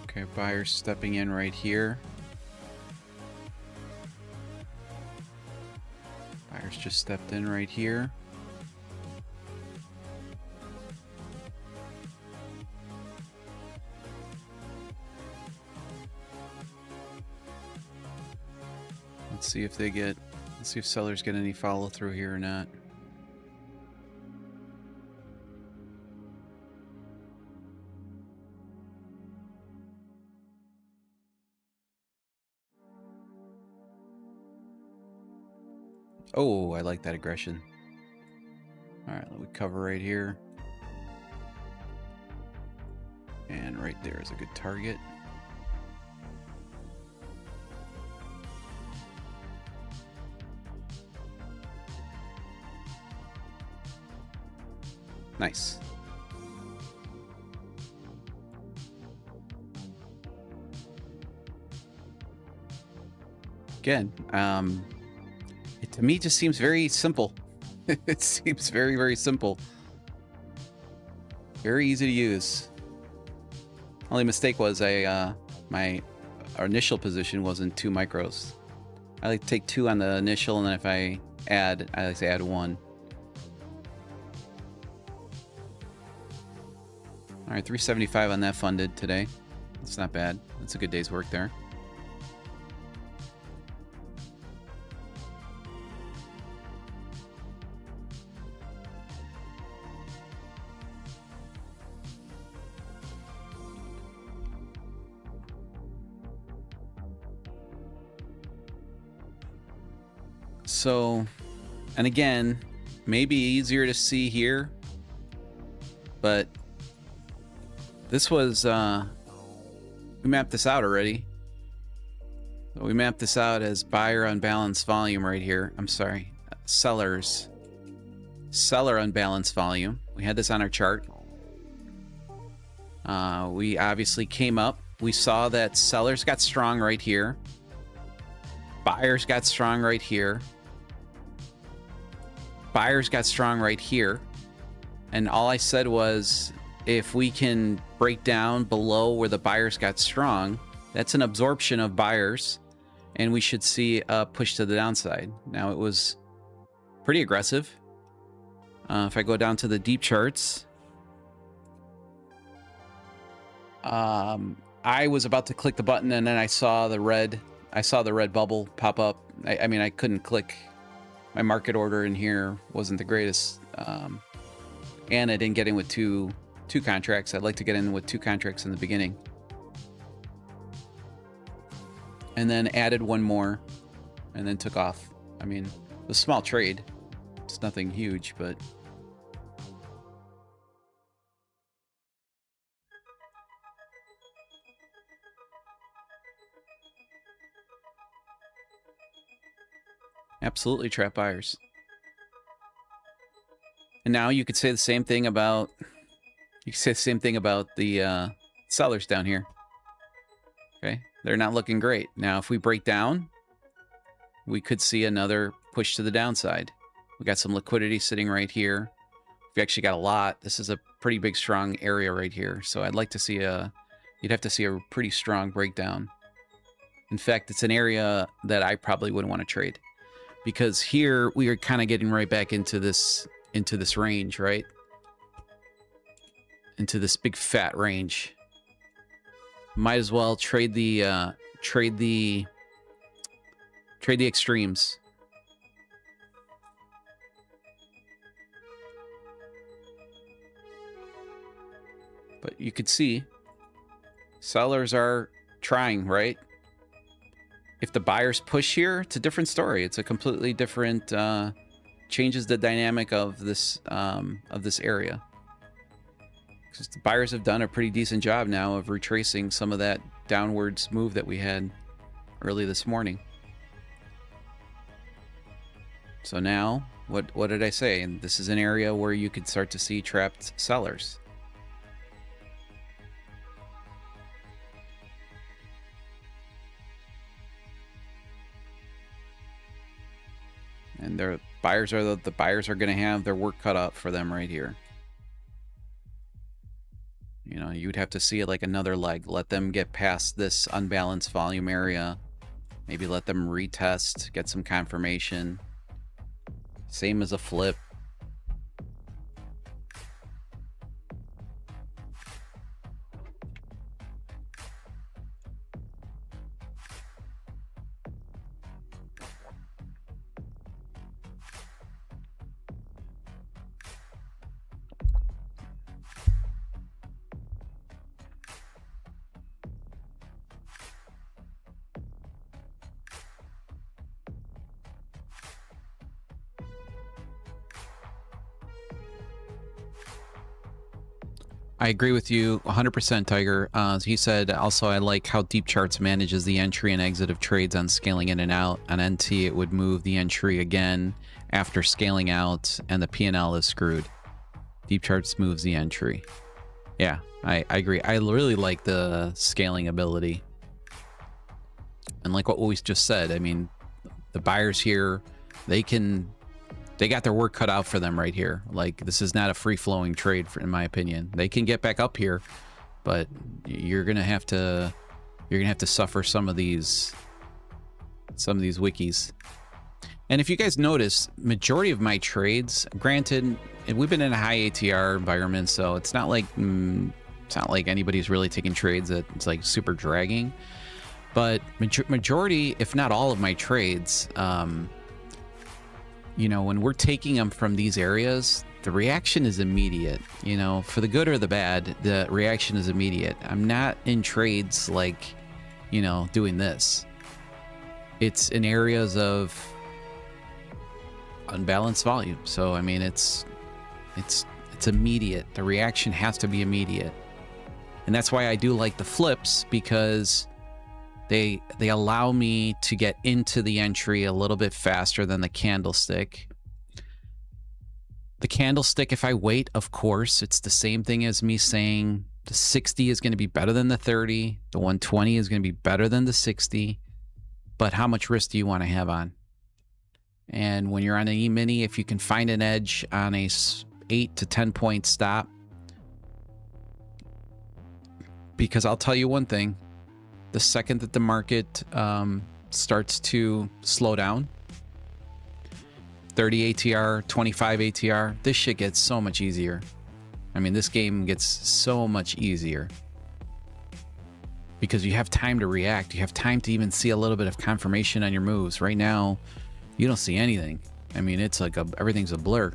Okay, buyers stepping in right here. Buyers just stepped in right here. Let's see if let's see if sellers get any follow through here or not. Oh, I like that aggression. All right, let me cover right here. And right there is a good target. Nice. Again, to me, it just seems very simple. It seems very, very simple. Very easy to use. Only mistake was my initial position wasn't 2 micros. I like to take 2 on the initial, and then if I like to add 1. All right, 375 on that funded today. That's not bad. That's a good day's work there. So, and again, maybe easier to see here, but this was, we mapped this out already. So we mapped this out as buyer unbalanced volume right here. I'm sorry, seller unbalanced volume. We had this on our chart. We obviously came up we saw that sellers got strong right here. Buyers got strong right here. Buyers got strong right here. And all I said was, if we can break down below where the buyers got strong, that's an absorption of buyers, and we should see a push to the downside. Now, it was pretty aggressive. If I go down to the deep charts, I was about to click the button, and then I saw the red bubble pop up. I mean, I couldn't click. My market order in here wasn't the greatest, and I didn't get in with two contracts. I'd like to get in with 2 contracts in the beginning, and then added one more, and then took off. I mean, it was a small trade. It's nothing huge, but absolutely trap buyers. And now you could say the same thing about the sellers down here. Okay, they're not looking great. Now, if we break down, we could see another push to the downside. We got some liquidity sitting right here. We actually got a lot. This is a pretty big, strong area right here. So I'd like to see you'd have to see a pretty strong breakdown. In fact, it's an area that I probably wouldn't want to trade, because here we are kind of getting right back into this range, right? Into this big fat range. Might as well trade the extremes. But you could see sellers are trying, right? If the buyers push here, it's a different story. It's a completely different, changes the dynamic of this area. Because the buyers have done a pretty decent job now of retracing some of that downwards move that we had early this morning. So now, what did I say? And this is an area where you could start to see trapped sellers. And the buyers are going to have their work cut out for them right here. You know, you'd have to see it like another leg. Let them get past this unbalanced volume area. Maybe let them retest, get some confirmation. Same as a flip. I agree with you 100%, Tiger. He said, also, I like how Deep Charts manages the entry and exit of trades on scaling in and out. On NT, it would move the entry again after scaling out, and the P&L is screwed. Deep Charts moves the entry. Yeah, I agree. I really like the scaling ability. And like what we just said, I mean, the buyers here, they got their work cut out for them right here. Like, this is not a free-flowing trade, in my opinion. They can get back up here, but you're gonna have to suffer some of these wikis. And if you guys notice, majority of my trades, granted, we've been in a high ATR environment, so it's not like anybody's really taking trades that it's like super dragging. But majority, if not all of my trades, you know, when we're taking them from these areas, the reaction is immediate. You know, for the good or the bad, the reaction is immediate. I'm not in trades like, you know, doing this. It's in areas of unbalanced volume. So, I mean, it's immediate. The reaction has to be immediate. And that's why I do like the flips, because they allow me to get into the entry a little bit faster than the candlestick. The candlestick, if I wait, of course, it's the same thing as me saying, The 60 is going to be better than the 30. The 120 is going to be better than the 60. But how much risk do you want to have on? And when you're on an E-mini, if you can find an edge on a 8 to 10 point stop, because I'll tell you one thing, the second that the market starts to slow down, 30 ATR, 25 ATR, this shit gets so much easier. I mean, this game gets so much easier because you have time to react. You have time to even see a little bit of confirmation on your moves. Right now, you don't see anything. I mean, it's like everything's a blur.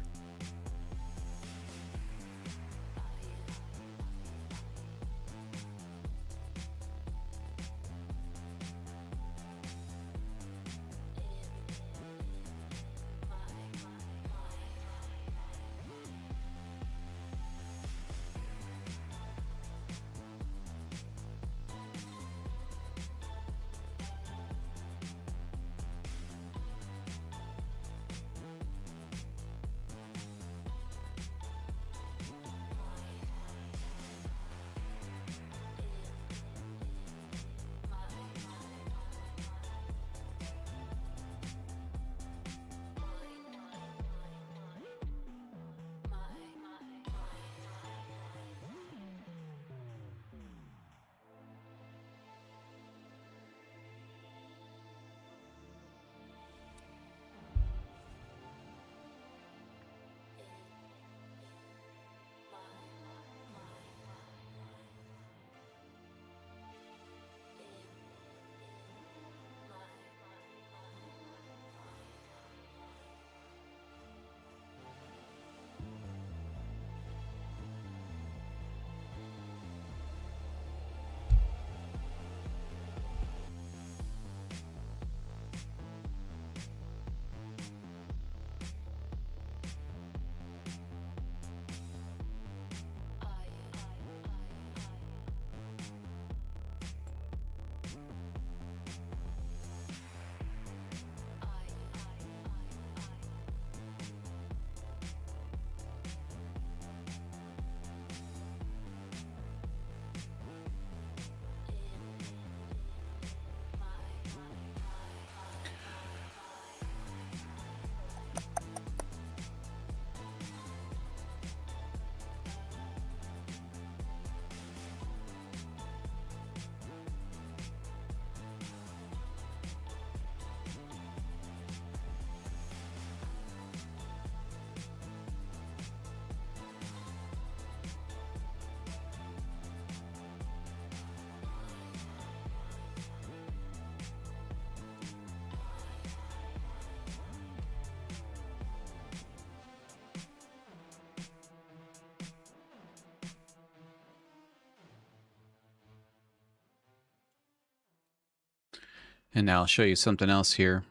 And now I'll show you something else here.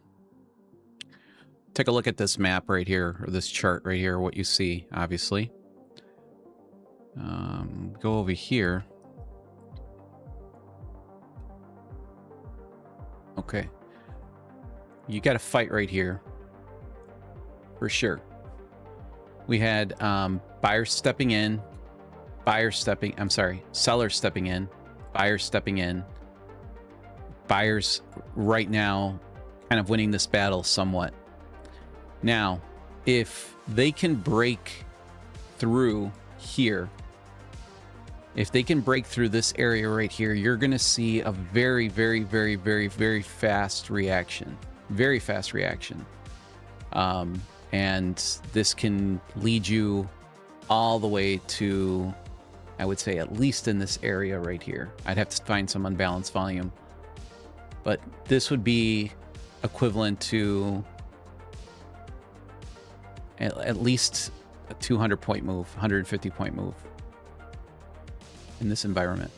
Take a look at this map right here, or this chart right here, what you see, obviously. Go over here. Okay. You got to fight right here. For sure. We had buyers stepping in, sellers stepping in, buyers stepping in. Buyers right now kind of winning this battle somewhat. Now, if they can break through here, if they can break through this area right here, you're going to see a very, very, very, very, very fast reaction. Very fast reaction. And this can lead you all the way to, I would say, at least in this area right here. I'd have to find some unbalanced volume. But this would be equivalent to at least a 200-point move, 150-point move in this environment.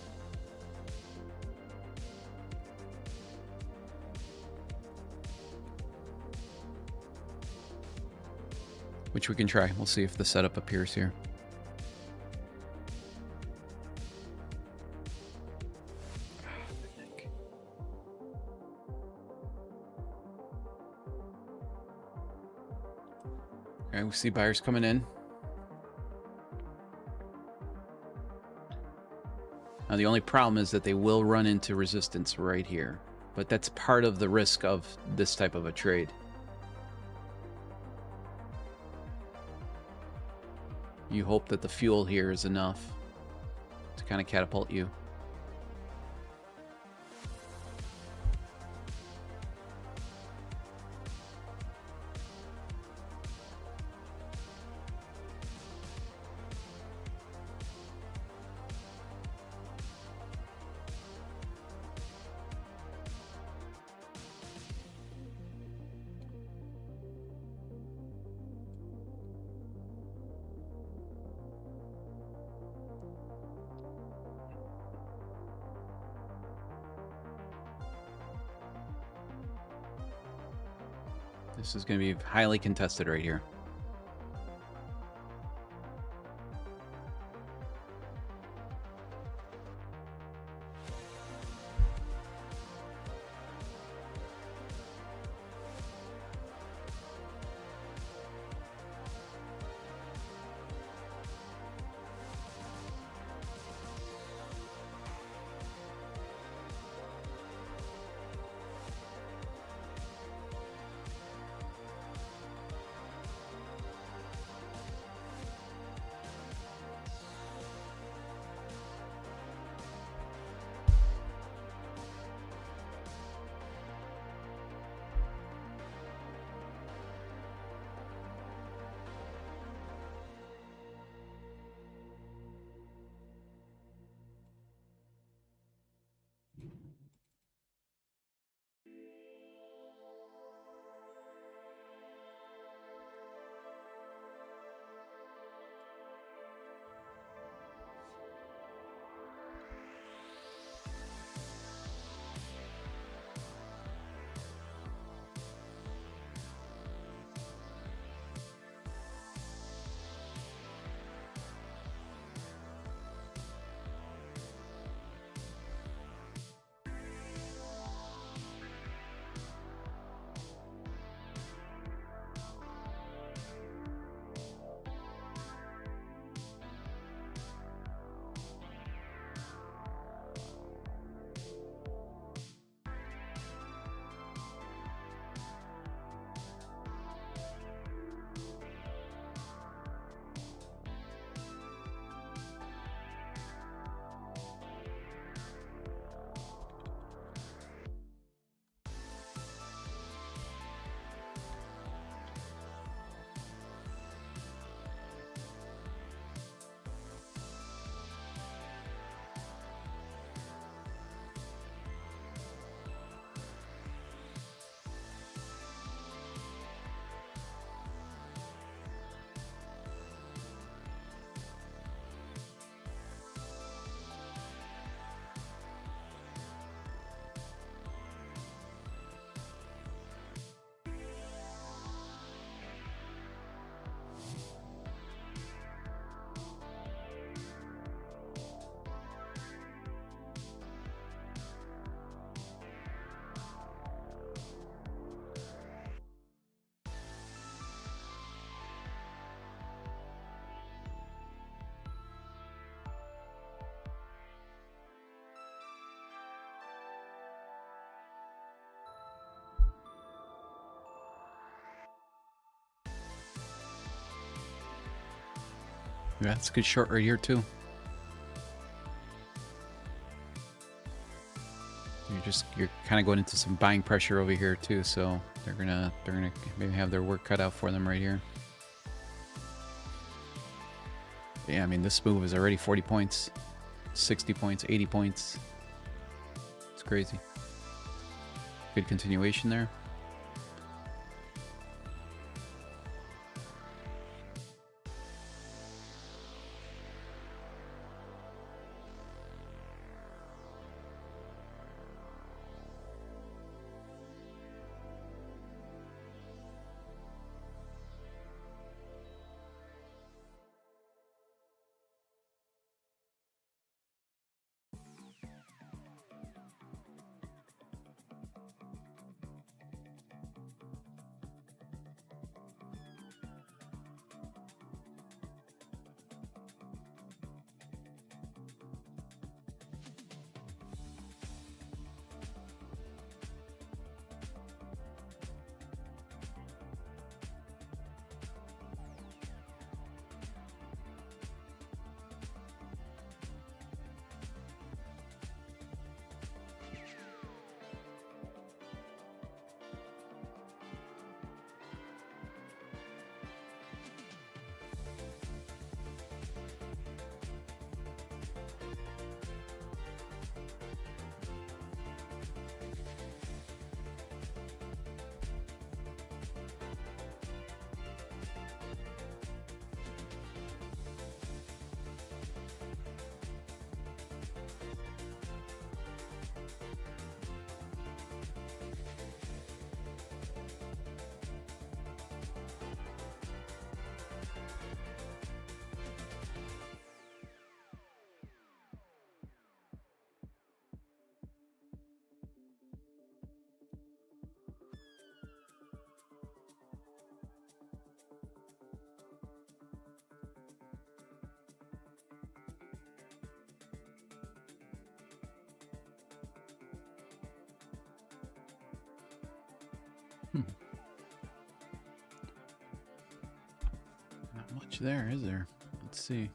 Which we can try. We'll see if the setup appears here. Okay, we see buyers coming in. The only problem is that they will run into resistance right here, but that's part of the risk of this type of a trade. You hope that the fuel here is enough to kind of catapult you. This is going to be highly contested right here. Yeah, that's a good short right here too. You're kind of going into some buying pressure over here too, so they're gonna maybe have their work cut out for them right here. Yeah, I mean this move is already 40 points, 60 points, 80 points. It's crazy. Good continuation there. Not much there, is there? Let's see.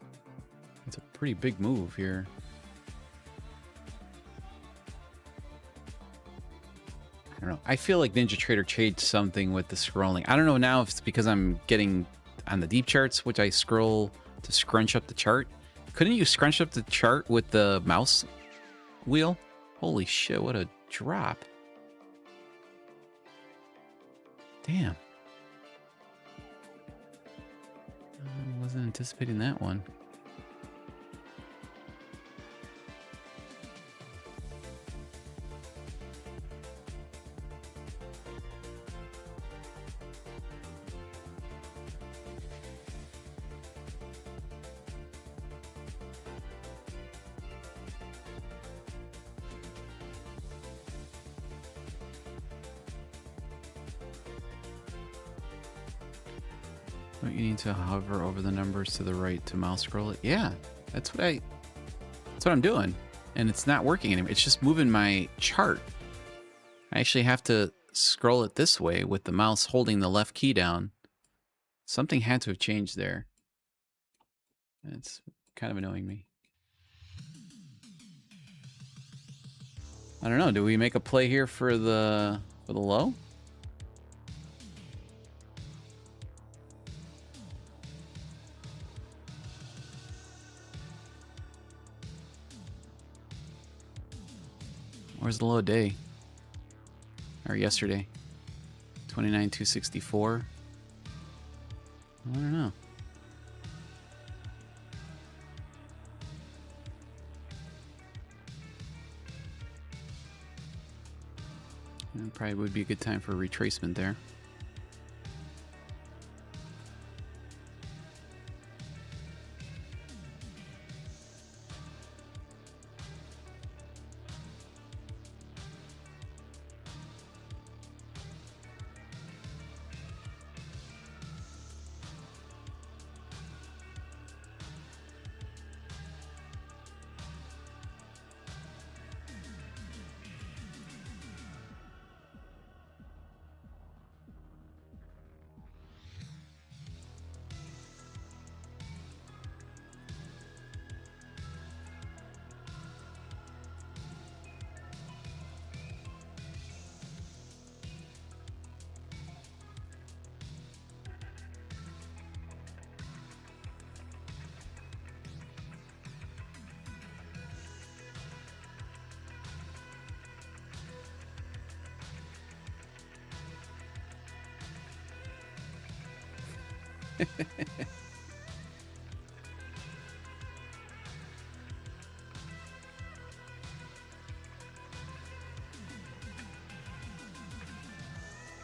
It's a pretty big move here. I don't know. I feel like Ninja Trader changed something with the scrolling. I don't know now if it's because I'm getting on the deep charts, which I scroll to scrunch up the chart. Couldn't you scrunch up the chart with the mouse wheel? Holy shit, what a drop. Damn. I wasn't anticipating that one. Don't you need to hover over the numbers to the right to mouse scroll it? Yeah, that's what I'm doing. And it's not working anymore. It's just moving my chart. I actually have to scroll it this way with the mouse holding the left key down. Something had to have changed there. It's kind of annoying me. I don't know. Do we make a play here for the low? Where's the low day? Or yesterday? 29,264. I don't know. It probably would be a good time for a retracement there.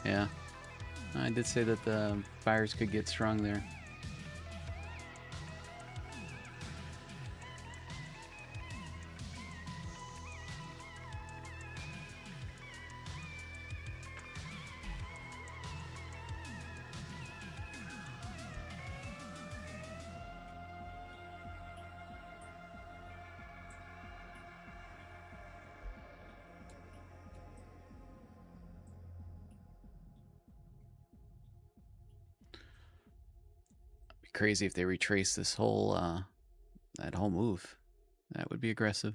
Yeah, I did say that the buyers could get strong there. Crazy if they retrace this whole that whole move. That would be aggressive.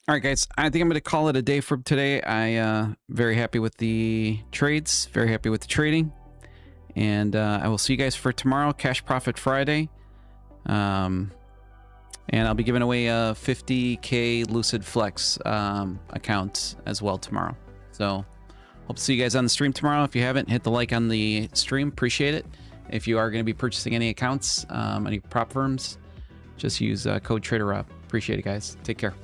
All right, guys, I think I'm going to call it a day for today. I very happy with the trades, very happy with the trading, and I will see you guys for tomorrow, Cash Profit Friday. And I'll be giving away a 50K Lucid Flex account as well tomorrow. So hope to see you guys on the stream tomorrow. If you haven't, hit the like on the stream. Appreciate it. If you are going to be purchasing any accounts, any prop firms, just use code TraderRob. Appreciate it, guys. Take care.